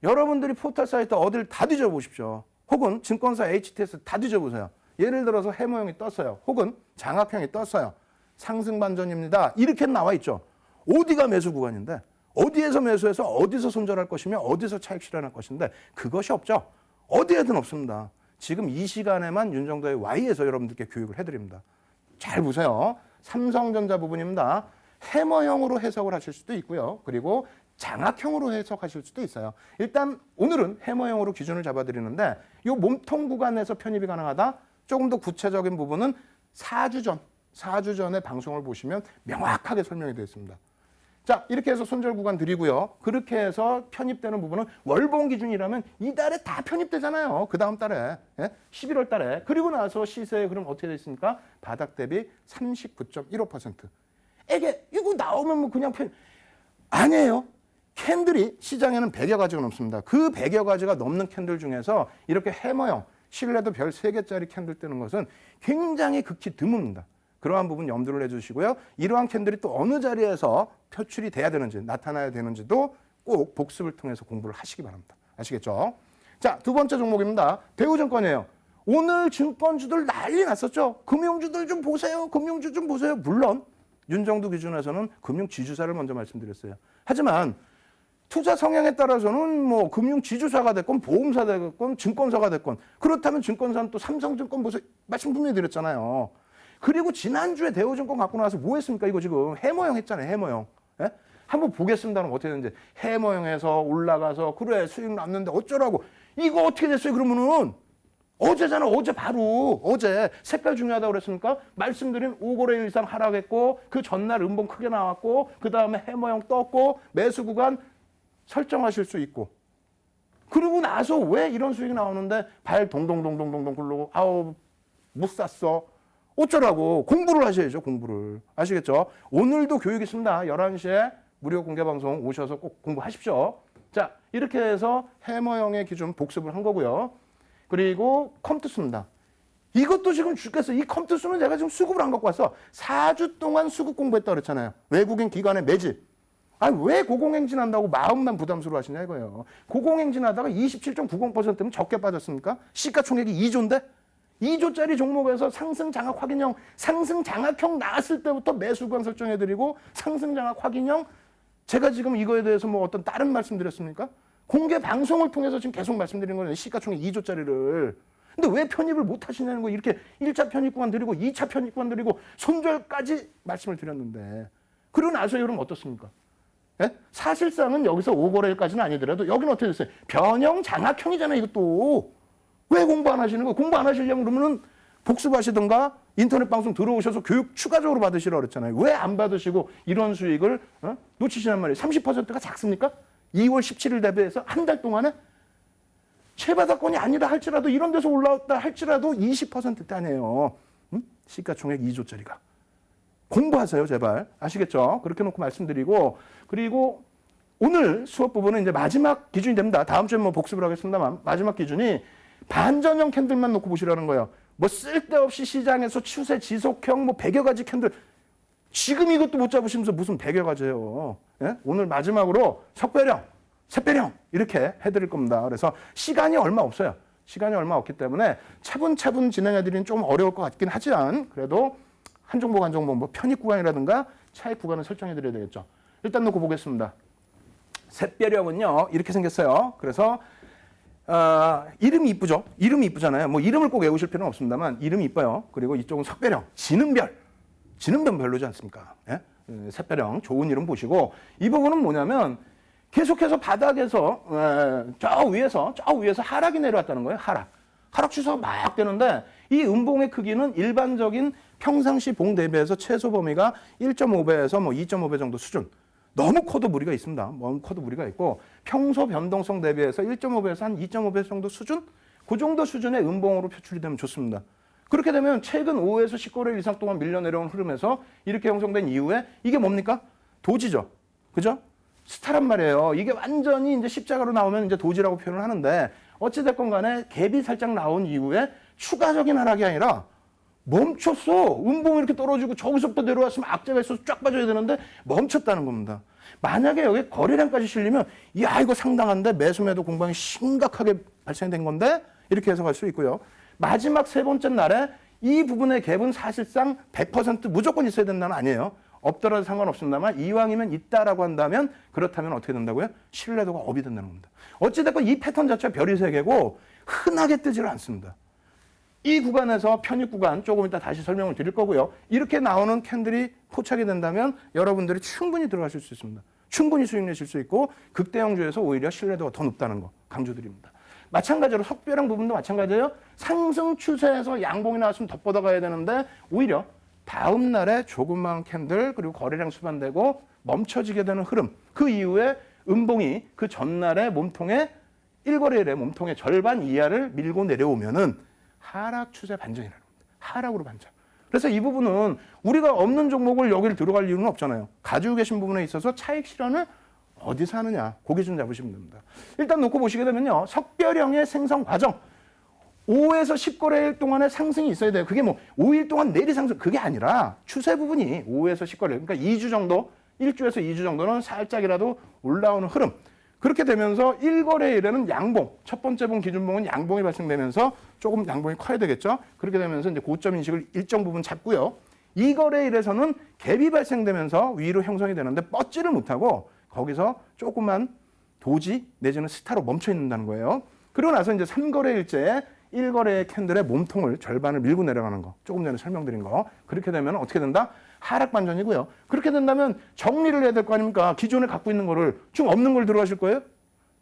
여러분들이 포털 사이트 어딜 다 뒤져보십시오. 혹은 증권사 HTS 다 뒤져보세요. 예를 들어서 해모형이 떴어요. 혹은 장학형이 떴어요. 상승 반전입니다. 이렇게 나와 있죠. 어디가 매수 구간인데? 어디에서 매수해서 어디서 손절할 것이며 어디서 차익 실현할 것인데 그것이 없죠. 어디에든 없습니다. 지금 이 시간에만 윤정도의 Y에서 여러분들께 교육을 해드립니다. 잘 보세요. 삼성전자 부분입니다. 해머형으로 해석을 하실 수도 있고요. 그리고 장악형으로 해석하실 수도 있어요. 일단 오늘은 해머형으로 기준을 잡아드리는데 이 몸통 구간에서 편입이 가능하다. 조금 더 구체적인 부분은 4주 전에 방송을 보시면 명확하게 설명이 되어 있습니다. 자, 이렇게 해서 손절 구간 드리고요. 그렇게 해서 편입되는 부분은 월봉 기준이라면 이달에 다 편입되잖아요. 그 다음 달에 11월 달에. 그리고 나서 시세의 흐름 어떻게 되어 있습니까? 바닥 대비 39.15%. 이거 나오면 뭐 그냥 아니에요. 캔들이 시장에는 100여 가지가 넘습니다. 그 100여 가지가 넘는 캔들 중에서 이렇게 해머형, 실내도 별 3개짜리 캔들 뜨는 것은 굉장히 극히 드뭅니다. 그러한 부분 염두를 해주시고요. 이러한 캔들이 또 어느 자리에서 표출이 돼야 되는지, 나타나야 되는지도 꼭 복습을 통해서 공부를 하시기 바랍니다. 아시겠죠? 자, 두 번째 종목입니다. 대우증권이에요. 오늘 증권주들 난리 났었죠. 금융주들 좀 보세요. 금융주 좀 보세요. 물론 윤정도 기준에서는 금융지주사를 먼저 말씀드렸어요. 하지만 투자 성향에 따라서는 뭐 금융지주사가 됐건 보험사가 됐건 증권사가 됐건 그렇다면 증권사는 또 삼성증권 보세요. 말씀 분명히 드렸잖아요. 그리고 지난주에 대우증권 갖고 나와서 뭐 했습니까? 이거 지금 해머형 했잖아요. 해머형. 예? 한번 보겠습니다는 어떻게 되는지. 해머형에서 올라가서 그래 수익 났는데 어쩌라고. 이거 어떻게 됐어요? 그러면은 어제잖아. 어제 바로. 어제 색깔 중요하다고 그랬습니까? 말씀드린 5거래 이상 하락했고 그 전날 음봉 크게 나왔고 그 다음에 해머형 떴고 매수 구간 설정하실 수 있고 그러고 나서 왜 이런 수익이 나오는데 발 동동동동동동 굴르고 아우 못 샀어. 어쩌라고. 공부를 하셔야죠. 공부를. 아시겠죠? 오늘도 교육 있습니다. 11시에 무료 공개방송 오셔서 꼭 공부하십시오. 자, 이렇게 해서 해머형의 기준 복습을 한 거고요. 그리고 컴투스입니다. 이것도 지금 죽겠어요. 이 컴투스는 제가 지금 수급을 안 갖고 왔어. 4주 동안 수급 공부했다 그랬잖아요. 외국인 기관의 매집. 아니 왜 고공행진한다고 마음만 부담스러워 하시냐 이거예요. 고공행진하다가 27.90%면 적게 빠졌습니까? 시가총액이 2조인데? 2조짜리 종목에서 상승 장악 확인형, 상승 장악형 나왔을 때부터 매수 구간 설정해드리고 상승 장악 확인형 제가 지금 이거에 대해서 뭐 어떤 다른 말씀 드렸습니까? 공개 방송을 통해서 지금 계속 말씀드리는 거예요. 시가총액 2조짜리를. 근데 왜 편입을 못 하시냐는 거 이렇게 1차 편입 구간 드리고 2차 편입 구간 드리고 손절까지 말씀을 드렸는데 그러고 나서 여러분 어떻습니까? 예? 사실상은 여기서 5거래일까지는 아니더라도 여기는 어떻게 됐어요? 변형 장악형이잖아요. 이것도. 왜 공부 안 하시는 거예요? 공부 안 하시려면 그러면은 복습하시든가 인터넷 방송 들어오셔서 교육 추가적으로 받으시라고 그랬잖아요. 왜 안 받으시고 이런 수익을 놓치시란 말이에요. 30%가 작습니까? 2월 17일 대비해서 한 달 동안에 최바닥권이 아니라 할지라도 이런 데서 올라왔다 할지라도 20%대 아니에요. 시가총액 2조짜리가. 공부하세요, 제발. 아시겠죠? 그렇게 놓고 말씀드리고 그리고 오늘 수업 부분은 이제 마지막 기준이 됩니다. 다음 주에 뭐 복습을 하겠습니다만 마지막 기준이 반전형 캔들만 놓고 보시라는 거예요. 뭐 쓸데없이 시장에서 추세 지속형 뭐 100여 가지 캔들 지금 이것도 못 잡으시면서 무슨 100여 가지예요. 예? 오늘 마지막으로 석배령, 샛배령 이렇게 해드릴 겁니다. 그래서 시간이 얼마 없어요. 시간이 얼마 없기 때문에 차분차분 진행해드리는 좀 어려울 것 같긴 하지만 그래도 한 종목 한 종목 뭐 편입 구간이라든가 차익 구간을 설정해드려야 되겠죠. 일단 놓고 보겠습니다. 샛배령은요 이렇게 생겼어요. 그래서 이름이 이쁘죠? 이름이 이쁘잖아요. 뭐 이름을 꼭 외우실 필요는 없습니다만 이름이 이뻐요. 그리고 이쪽은 석배령, 지는별. 지는별 별로지 않습니까? 예? 샛배령 좋은 이름 보시고 이 부분은 뭐냐면 계속해서 바닥에서 저 위에서 하락이 내려왔다는 거예요. 하락 추세가 막 되는데 이 음봉의 크기는 일반적인 평상시 봉 대비해서 최소 범위가 1.5배에서 뭐 2.5배 정도 수준. 너무 커도 무리가 있습니다. 너무 커도 무리가 있고 평소 변동성 대비해서 1.5배에서 한 2.5배 정도 수준? 그 정도 수준의 음봉으로 표출이 되면 좋습니다. 그렇게 되면 최근 5에서 10거래 이상 동안 밀려 내려온 흐름에서 이렇게 형성된 이후에 이게 뭡니까? 도지죠. 그죠? 스타란 말이에요. 이게 완전히 이제 십자가로 나오면 이제 도지라고 표현을 하는데 어찌됐건 간에 갭이 살짝 나온 이후에 추가적인 하락이 아니라 멈췄어. 음봉이 이렇게 떨어지고 저기서부터 내려왔으면 악재가 있어서 쫙 빠져야 되는데 멈췄다는 겁니다. 만약에 여기 거래량까지 실리면 야 이거 상당한데 매수매도 공방이 심각하게 발생된 건데 이렇게 해석할 수 있고요. 마지막 세 번째 날에 이 부분의 갭은 사실상 100% 무조건 있어야 된다는 아니에요. 없더라도 상관없습니다만 이왕이면 있다라고 한다면 그렇다면 어떻게 된다고요? 신뢰도가 업이 된다는 겁니다. 어찌됐건 이 패턴 자체가 별이 세 개고 흔하게 뜨지를 않습니다. 이 구간에서 편입 구간 조금 이따 다시 설명을 드릴 거고요. 이렇게 나오는 캔들이 포착이 된다면 여러분들이 충분히 들어가실 수 있습니다. 충분히 수익 내실 수 있고 극대형주에서 오히려 신뢰도가 더 높다는 거 강조드립니다. 마찬가지로 석배랑 부분도 마찬가지예요. 상승 추세에서 양봉이 나왔으면 더 뻗어가야 되는데 오히려 다음 날에 조그마한 캔들 그리고 거래량 수반되고 멈춰지게 되는 흐름. 그 이후에 음봉이 그 전날의 몸통에 1거래일의 몸통의 절반 이하를 밀고 내려오면은 하락 추세 반전이라는 겁니다. 하락으로 반전. 그래서 이 부분은 우리가 없는 종목을 여기를 들어갈 이유는 없잖아요. 가지고 계신 부분에 있어서 차익 실현을 어디서 하느냐. 고기 좀 잡으시면 됩니다. 일단 놓고 보시게 되면요. 석별형의 생성 과정. 5에서 10거래일 동안의 상승이 있어야 돼요. 그게 뭐 5일 동안 내리 상승 그게 아니라 추세 부분이 5에서 10거래일 그러니까 2주 정도 1주에서 2주 정도는 살짝이라도 올라오는 흐름. 그렇게 되면서 1거래일에는 양봉, 첫 번째 봉 기준봉은 양봉이 발생되면서 조금 양봉이 커야 되겠죠. 그렇게 되면서 이제 고점 인식을 일정 부분 잡고요. 2거래일에서는 갭이 발생되면서 위로 형성이 되는데 뻗지를 못하고 거기서 조그만 도지 내지는 스타로 멈춰 있는다는 거예요. 그러고 나서 이제 3거래일째 1거래 캔들의 몸통을 절반을 밀고 내려가는 거. 조금 전에 설명드린 거. 그렇게 되면 어떻게 된다? 하락 반전이고요. 그렇게 된다면 정리를 해야 될 거 아닙니까? 기존에 갖고 있는 거를 좀 없는 걸 들어가실 거예요?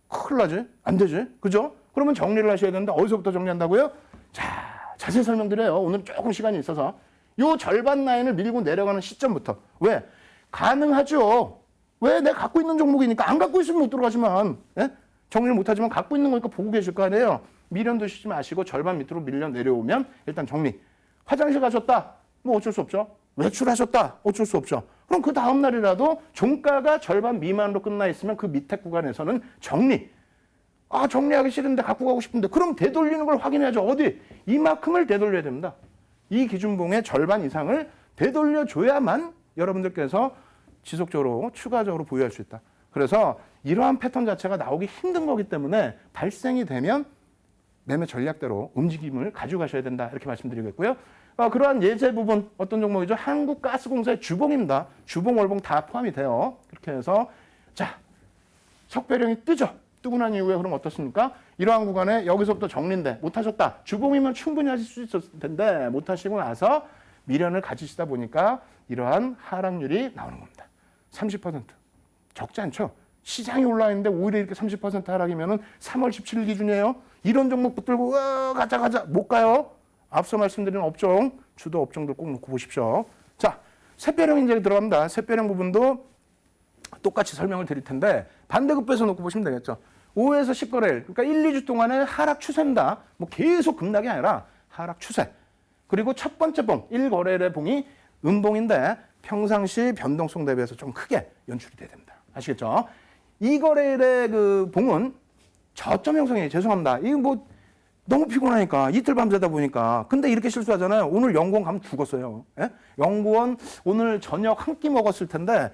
큰일 나지? 안 되지? 그죠? 그러면 정리를 하셔야 되는데 어디서부터 정리한다고요? 자, 자세히 설명드려요. 오늘 조금 시간이 있어서. 요 절반 라인을 밀고 내려가는 시점부터. 왜? 가능하죠. 왜? 내가 갖고 있는 종목이니까 안 갖고 있으면 못 들어가지만. 예? 정리를 못하지만 갖고 있는 거니까 보고 계실 거 아니에요. 미련 드시지 마시고 절반 밑으로 밀려 내려오면 일단 정리. 화장실 가셨다? 뭐 어쩔 수 없죠. 외출하셨다? 어쩔 수 없죠. 그럼 그 다음 날이라도 종가가 절반 미만으로 끝나 있으면 그 밑에 구간에서는 정리. 아, 정리하기 싫은데 갖고 가고 싶은데 그럼 되돌리는 걸 확인해야죠. 어디? 이만큼을 되돌려야 됩니다. 이 기준봉의 절반 이상을 되돌려줘야만 여러분들께서 지속적으로 추가적으로 보유할 수 있다. 그래서 이러한 패턴 자체가 나오기 힘든 거기 때문에 발생이 되면 매매 전략대로 움직임을 가져가셔야 된다. 이렇게 말씀드리겠고요. 그러한 예제 부분 어떤 종목이죠? 한국가스공사의 주봉입니다. 주봉, 월봉 다 포함이 돼요. 그렇게 해서 자 석배령이 뜨죠. 뜨고 난 이후에 그럼 어떻습니까? 이러한 구간에 여기서부터 정리인데 못하셨다. 주봉이면 충분히 하실 수 있었을 텐데 못하시고 나서 미련을 가지시다 보니까 이러한 하락률이 나오는 겁니다. 30%. 적지 않죠? 시장이 올라있는데 오히려 이렇게 30% 하락이면은 3월 17일 기준이에요. 이런 종목 붙들고 가자 못 가요. 앞서 말씀드린 업종, 주도 업종들 꼭 놓고 보십시오. 자, 샛별형 이제 들어갑니다. 샛별형 부분도 똑같이 설명을 드릴 텐데 반대급부에서 놓고 보시면 되겠죠. 5에서 10거래일, 그러니까 1, 2주 동안의 하락 추세입니다. 뭐 계속 급락이 아니라 하락 추세. 그리고 첫 번째 봉, 1거래일의 봉이 음봉인데 평상시 변동성 대비해서 좀 크게 연출이 돼야 됩니다. 아시겠죠? 2거래일의 그 봉은 저점 형성이 죄송합니다. 이거 뭐 너무 피곤하니까 이틀 밤새다 보니까 근데 이렇게 실수하잖아요. 오늘 연구원 가면 죽었어요. 예? 연구원 오늘 저녁 한 끼 먹었을 텐데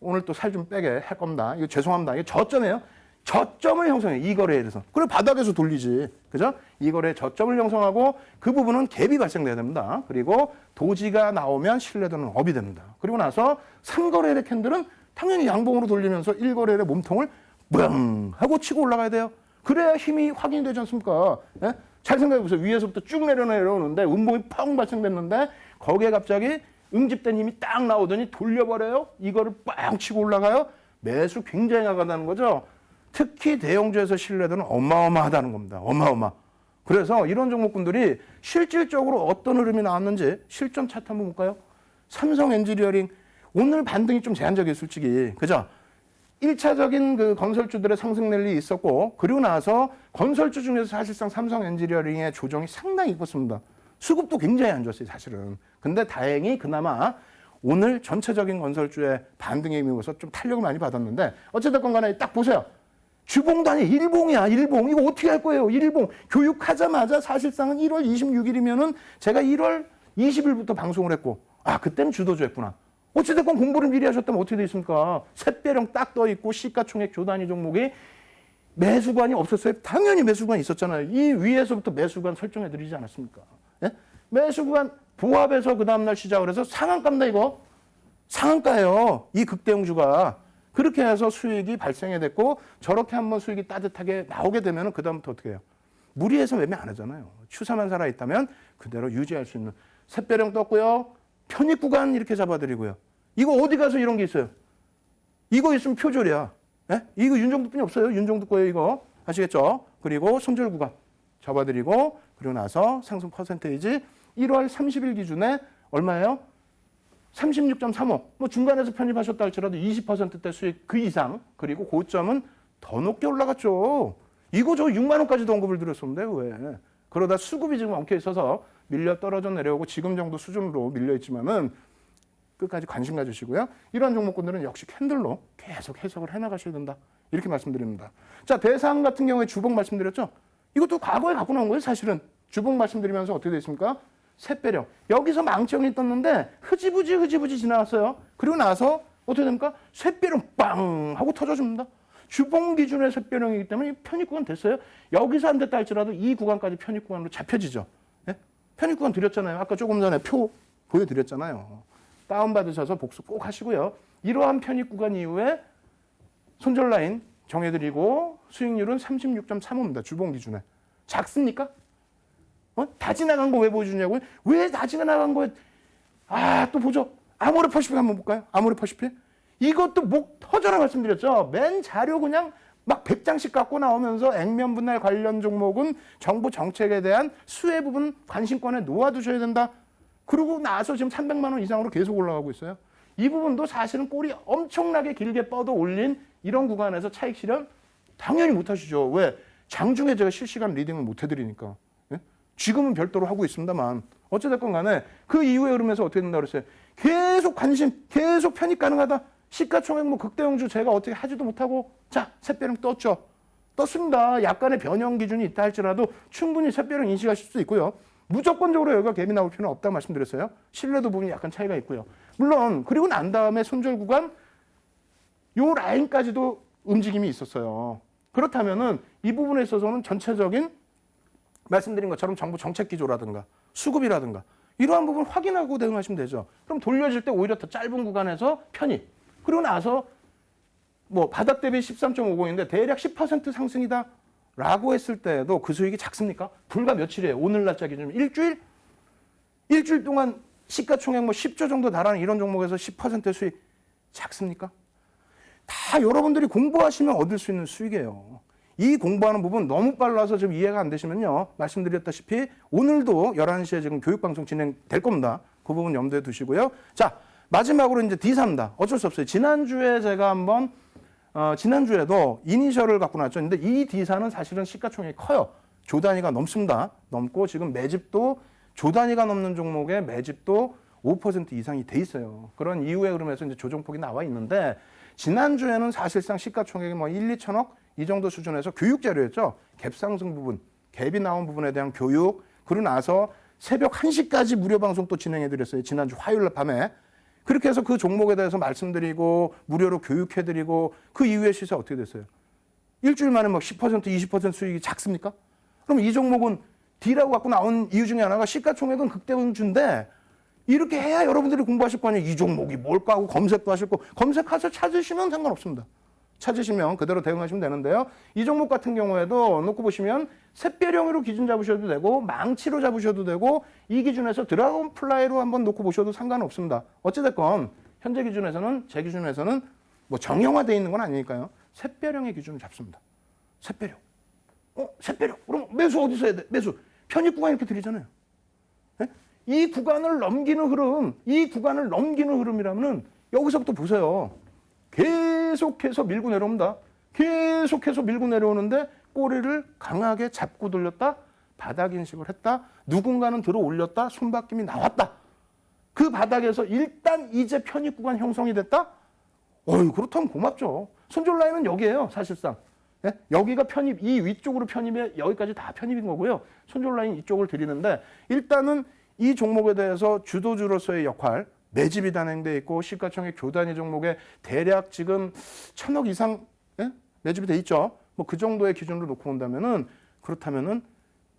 오늘 또 살 좀 빼게 할 겁니다. 이거 죄송합니다. 이게 저점이에요. 저점을 형성해요. 2거래일에서. 그래 바닥에서 돌리지. 그죠? 2거래 저점을 형성하고 그 부분은 갭이 발생돼야 됩니다. 그리고 도지가 나오면 신뢰도는 업이 됩니다. 그리고 나서 3거래일의 캔들은 당연히 양봉으로 돌리면서 1거래일의 몸통을 뻥 하고 치고 올라가야 돼요. 그래야 힘이 확인이 되지 않습니까? 예? 잘 생각해보세요. 위에서부터 쭉 내려오는데 음봉이 펑 발생됐는데 거기에 갑자기 응집된 힘이 딱 나오더니 돌려버려요. 이거를 빵 치고 올라가요. 매수 굉장히 나간다는 거죠. 특히 대형주에서 신뢰도는 어마어마하다는 겁니다. 어마어마. 그래서 이런 종목군들이 실질적으로 어떤 흐름이 나왔는지 실점 차트 한번 볼까요? 삼성 엔지니어링 오늘 반등이 좀 제한적이에요. 솔직히. 그죠? 1차적인 그 건설주들의 상승 랠리 있었고 그리고 나서 건설주 중에서 사실상 삼성 엔지니어링의 조정이 상당히 이뻤습니다. 수급도 굉장히 안 좋았어요. 사실은. 근데 다행히 그나마 오늘 전체적인 건설주의 반등에 힘입어서 좀 탄력을 많이 받았는데 어쨌든 간에 딱 보세요. 주봉도 아니 일봉이야. 일봉. 이거 어떻게 할 거예요? 일봉. 교육하자마자 사실상은 1월 26일이면은 제가 1월 20일부터 방송을 했고 그때는 주도주였구나. 어찌됐건 공부를 미리 하셨다면 어떻게 돼 있습니까? 샛별형 딱 떠 있고 시가총액 조단위 종목이 매수관이 없었어요. 당연히 매수관이 있었잖아요. 이 위에서부터 매수관 설정해 드리지 않았습니까? 예? 매수관 보합해서 그 다음날 시작을 해서 상한가입니다 이거. 상한가예요. 이 극대형주가. 그렇게 해서 수익이 발생이 됐고 저렇게 한번 수익이 따뜻하게 나오게 되면 그다음부터 어떻게 해요? 무리해서 매매 안 하잖아요. 추세만 살아있다면 그대로 유지할 수 있는 샛별형 떴고요. 편입 구간 이렇게 잡아드리고요. 이거 어디 가서 이런 게 있어요? 이거 있으면 표절이야. 예? 이거 윤종두뿐이 없어요. 윤종두 거예요 이거. 아시겠죠? 그리고 손절 구간 잡아드리고 그리고 나서 상승 퍼센테이지 1월 30일 기준에 얼마예요? 36.35. 뭐 중간에서 편입하셨다 할지라도 20%대 수익 그 이상. 그리고 고점은 더 높게 올라갔죠. 이거 저 6만 원까지도 언급을 드렸었는데 왜? 그러다 수급이 지금 엉켜 있어서 밀려 떨어져 내려오고 지금 정도 수준으로 밀려 있지만은 끝까지 관심 가지시고요. 이러한 종목군들은 역시 캔들로 계속 해석을 해나가셔야 된다. 이렇게 말씀드립니다. 자, 대상 같은 경우에 주봉 말씀드렸죠. 이것도 과거에 갖고 나온 거예요, 사실은. 주봉 말씀드리면서 어떻게 되어 있습니까? 샛별형. 여기서 망치형이 떴는데 흐지부지 지나갔어요. 그리고 나서 어떻게 됩니까? 샛별형 빵 하고 터져줍니다. 주봉 기준의 샛별형이기 때문에 편입 구간 됐어요. 여기서 안 됐다 할지라도 이 구간까지 편입 구간으로 잡혀지죠. 예? 편입 구간 드렸잖아요. 아까 조금 전에 표 보여드렸잖아요. 다운받으셔서 복수 꼭 하시고요. 이러한 편입 구간 이후에 손절 라인 정해드리고 수익률은 36.35입니다. 주봉 기준에. 작습니까? 다 지나간 거 왜 보여주냐고요? 왜 다 지나간 거에 또 보죠. 아모레퍼시픽 한번 볼까요? 아모레퍼시픽. 이것도 목 터져라 말씀드렸죠. 맨 자료 그냥 막 100장씩 갖고 나오면서 액면 분할 관련 종목은 정부 정책에 대한 수혜 부분 관심권에 놓아두셔야 된다. 그러고 나서 지금 300만 원 이상으로 계속 올라가고 있어요. 이 부분도 사실은 꼬리 엄청나게 길게 뻗어 올린 이런 구간에서 차익 실현 당연히 못 하시죠. 왜? 장중에 제가 실시간 리딩을 못 해드리니까. 예? 지금은 별도로 하고 있습니다만 어찌됐건 간에 그 이후의 흐름에서 어떻게 된다고 그랬어요? 계속 관심, 계속 편입 가능하다. 시가총액 뭐 극대형주 제가 어떻게 하지도 못하고 자, 샛별형 떴죠. 떴습니다. 약간의 변형 기준이 있다 할지라도 충분히 샛별형 인식하실 수 있고요. 무조건적으로 여기가 갭이 나올 필요는 없다고 말씀드렸어요. 신뢰도 부분이 약간 차이가 있고요. 물론 그리고 난 다음에 손절 구간 요 라인까지도 움직임이 있었어요. 그렇다면은 이 부분에 있어서는 전체적인 말씀드린 것처럼 정부 정책 기조라든가 수급이라든가 이러한 부분 확인하고 대응하시면 되죠. 그럼 돌려질 때 오히려 더 짧은 구간에서 편입. 그리고 나서 뭐 바닥 대비 13.50인데 대략 10% 상승이다. 라고 했을 때에도 그 수익이 작습니까? 불과 며칠이에요. 오늘 날짜 기준이면 일주일? 일주일 동안 시가총액 뭐 10조 정도 달하는 이런 종목에서 10% 수익 작습니까? 다 여러분들이 공부하시면 얻을 수 있는 수익이에요. 이 공부하는 부분 너무 빨라서 지금 이해가 안 되시면요. 말씀드렸다시피 오늘도 11시에 지금 교육방송 진행될 겁니다. 그 부분 염두에 두시고요. 자, 마지막으로 이제 D3다. 어쩔 수 없어요. 지난주에 제가 한번 지난주에도 이니셜을 갖고 나왔죠. 근데 이 D사는 사실은 시가총액이 커요. 조 단위가 넘습니다. 넘고 지금 매집도 조 단위가 넘는 종목에 매집도 5% 이상이 돼 있어요. 그런 이후의 흐름에서 이제 조정폭이 나와 있는데 지난주에는 사실상 시가총액이 뭐 1, 2천억 이 정도 수준에서 교육 자료였죠. 갭 상승 부분, 갭이 나온 부분에 대한 교육. 그러고 나서 새벽 1시까지 무료 방송 또 진행해 드렸어요. 지난주 화요일 밤에. 그렇게 해서 그 종목에 대해서 말씀드리고 무료로 교육해드리고 그 이후의 시세 어떻게 됐어요? 일주일 만에 막 10%, 20% 수익이 작습니까? 그럼 이 종목은 D라고 갖고 나온 이유 중에 하나가 시가총액은 극대응주인데 이렇게 해야 여러분들이 공부하실 거 아니에요. 이 종목이 뭘까 하고 검색도 하실 거. 검색해서 찾으시면 상관없습니다. 찾으시면 그대로 대응하시면 되는데요. 이 종목 같은 경우에도 놓고 보시면 샛별형으로 기준 잡으셔도 되고 망치로 잡으셔도 되고 이 기준에서 드래곤 플라이로 한번 놓고 보셔도 상관없습니다. 어찌됐건 현재 기준에서는 제 기준에서는 뭐 정형화되어 있는 건 아니니까요. 샛별형의 기준을 잡습니다. 샛별형. 샛별형. 그럼 매수 어디서 해야 돼? 매수. 편입 구간 이렇게 드리잖아요. 네? 이 구간을 넘기는 흐름, 이 구간을 넘기는 흐름이라면은 여기서부터 보세요. 계속해서 밀고 내려옵니다. 계속해서 밀고 내려오는데 꼬리를 강하게 잡고 돌렸다. 바닥 인식을 했다. 누군가는 들어 올렸다. 손바뀜이 나왔다. 그 바닥에서 일단 이제 편입 구간 형성이 됐다. 그렇다면 고맙죠. 손절 라인은 여기에요. 사실상. 예? 여기가 편입, 이 위쪽으로 편입에 여기까지 다 편입인 거고요. 손절 라인 이쪽을 드리는데 일단은 이 종목에 대해서 주도주로서의 역할 매집이 단행돼 있고 시가총액 조 단위 종목에 대략 지금 1,000억 이상 매집이 돼 있죠. 뭐 그 정도의 기준으로 놓고 본다면은 그렇다면은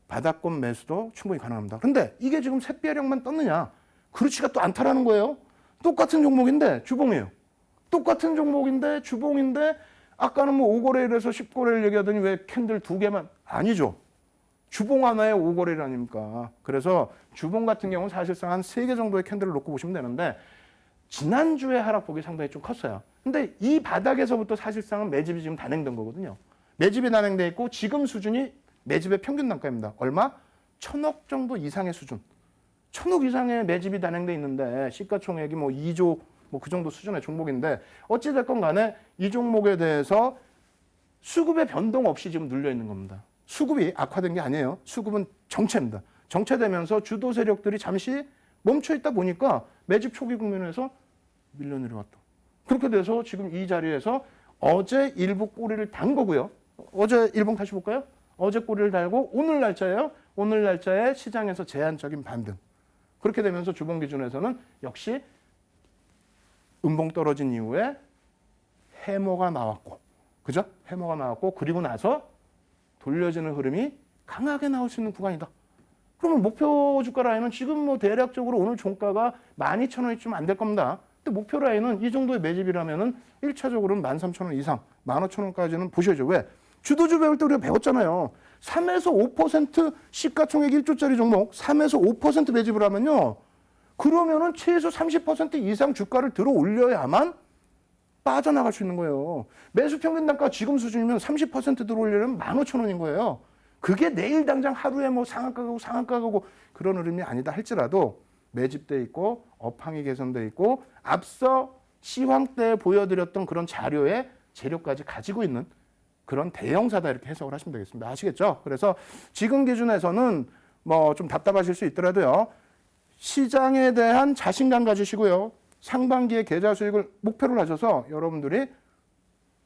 바닥권 매수도 충분히 가능합니다. 그런데 이게 지금 샛별형만 떴느냐? 그렇지가 또 않다라는 거예요. 똑같은 종목인데 주봉이에요. 똑같은 종목인데 주봉인데 아까는 뭐 5거래일에서 10거래일 얘기하더니 왜 캔들 2개만? 아니죠. 주봉 하나에 5거래일 아닙니까? 그래서 주봉 같은 경우는 사실상 한 3개 정도의 캔들을 놓고 보시면 되는데 지난주에 하락폭이 상당히 좀 컸어요. 근데 이 바닥에서부터 사실상은 매집이 지금 단행된 거거든요. 매집이 단행돼 있고 지금 수준이 매집의 평균 단가입니다. 얼마? 1,000억 정도 이상의 수준. 1,000억 이상의 매집이 단행돼 있는데 시가총액이 뭐 2조 뭐 그 정도 수준의 종목인데 어찌됐건 간에 이 종목에 대해서 수급의 변동 없이 지금 눌려 있는 겁니다. 수급이 악화된 게 아니에요. 수급은 정체입니다. 정체되면서 주도 세력들이 잠시 멈춰 있다 보니까 매집 초기 국면에서 밀려 내려왔다. 그렇게 돼서 지금 이 자리에서 어제 일부 꼬리를 단 거고요. 어제 일봉 다시 볼까요? 어제 꼬리를 달고 오늘 날짜예요. 오늘 날짜에 시장에서 제한적인 반등. 그렇게 되면서 주봉 기준에서는 역시 음봉 떨어진 이후에 해머가 나왔고, 그죠? 해머가 나왔고, 그리고 나서 돌려지는 흐름이 강하게 나올 수 있는 구간이다. 그러면 목표 주가 라인은 지금 뭐 대략적으로 오늘 종가가 12,000원이 좀 안 될 겁니다. 근데 목표 라인은 이 정도의 매집이라면은 1차적으로는 13,000원 이상, 15,000원까지는 보셔야죠. 왜? 주도주 배울 때 우리가 배웠잖아요. 3에서 5% 시가총액 1조짜리 종목, 3에서 5% 매집을 하면요. 그러면은 최소 30% 이상 주가를 들어 올려야만 빠져나갈 수 있는 거예요. 매수 평균 단가 지금 수준이면 30% 들어 올리려면 15,000원인 거예요. 그게 내일 당장 하루에 뭐 상한가 가고 그런 흐름이 아니다 할지라도 매집돼 있고 업황이 개선돼 있고 앞서 시황 때 보여드렸던 그런 자료의 재료까지 가지고 있는 그런 대형사다 이렇게 해석을 하시면 되겠습니다. 아시겠죠? 그래서 지금 기준에서는 뭐 좀 답답하실 수 있더라도요. 시장에 대한 자신감 가지시고요. 상반기에 계좌 수익을 목표로 하셔서 여러분들이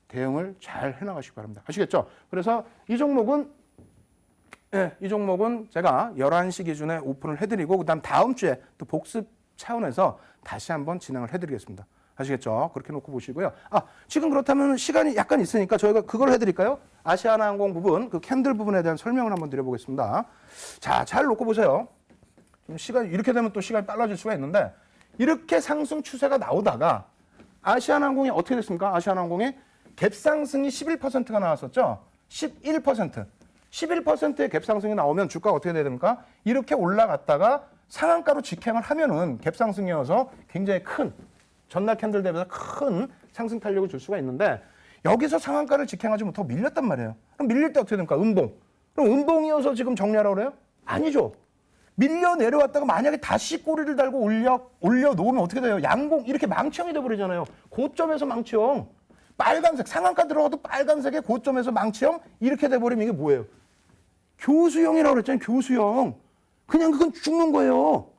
대응을 잘 해나가시기 바랍니다. 아시겠죠? 그래서 이 종목은 제가 11시 기준에 오픈을 해드리고 그다음 다음 주에 또 복습 차원에서 다시 한번 진행을 해드리겠습니다. 아시겠죠? 그렇게 놓고 보시고요. 지금 그렇다면 시간이 약간 있으니까 저희가 그걸 해드릴까요? 아시아나항공 부분, 그 캔들 부분에 대한 설명을 한번 드려보겠습니다. 자, 잘 놓고 보세요. 좀 시간이 이렇게 되면 또 시간이 빨라질 수가 있는데 이렇게 상승 추세가 나오다가 아시아나항공이 어떻게 됐습니까? 아시아나항공이 갭상승이 11%가 나왔었죠. 11%. 11%의 갭상승이 나오면 주가가 어떻게 돼야 됩니까? 이렇게 올라갔다가 상한가로 직행을 하면은 갭상승이어서 굉장히 큰 전날 캔들 대비해서 큰 상승 탄력을 줄 수가 있는데 여기서 상한가를 직행하지 못하고 밀렸단 말이에요. 그럼 밀릴 때 어떻게 됩니까? 음봉. 그럼 음봉이어서 지금 정리하라고 그래요? 아니죠. 밀려 내려왔다가 만약에 다시 꼬리를 달고 올려놓으면 어떻게 돼요? 양봉 이렇게 망치형이 돼버리잖아요. 고점에서 망치형. 빨간색 상한가 들어가도 빨간색의 고점에서 망치형 이렇게 돼버리면 이게 뭐예요? 교수형이라고 그랬잖아요. 교수형. 그냥 그건 죽는 거예요.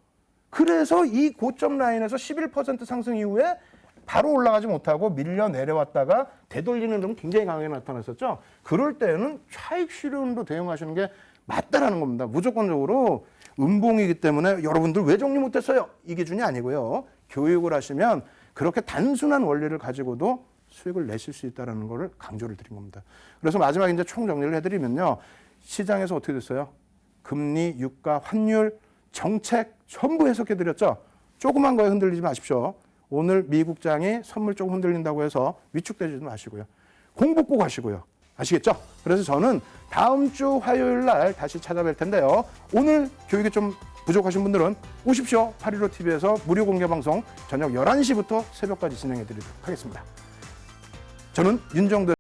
그래서 이 고점 라인에서 11% 상승 이후에 바로 올라가지 못하고 밀려 내려왔다가 되돌리는 흐름 굉장히 강하게 나타났었죠. 그럴 때는 차익 실현으로 대응하시는 게 맞다라는 겁니다. 무조건적으로 음봉이기 때문에 여러분들 왜 정리 못했어요? 이 기준이 아니고요. 교육을 하시면 그렇게 단순한 원리를 가지고도 수익을 내실 수 있다는 것을 강조를 드린 겁니다. 그래서 마지막에 이제 총 정리를 해드리면요. 시장에서 어떻게 됐어요? 금리, 유가, 환율, 정책 전부 해석해드렸죠. 조그만 거에 흔들리지 마십시오. 오늘 미국장이 선물 조금 흔들린다고 해서 위축되지도 마시고요. 공부 꼭 하시고요. 아시겠죠? 그래서 저는 다음 주 화요일 날 다시 찾아뵐 텐데요. 오늘 교육이 좀 부족하신 분들은 오십시오. 815TV에서 무료 공개 방송 저녁 11시부터 새벽까지 진행해 드리도록 하겠습니다. 저는 윤정도였습니다.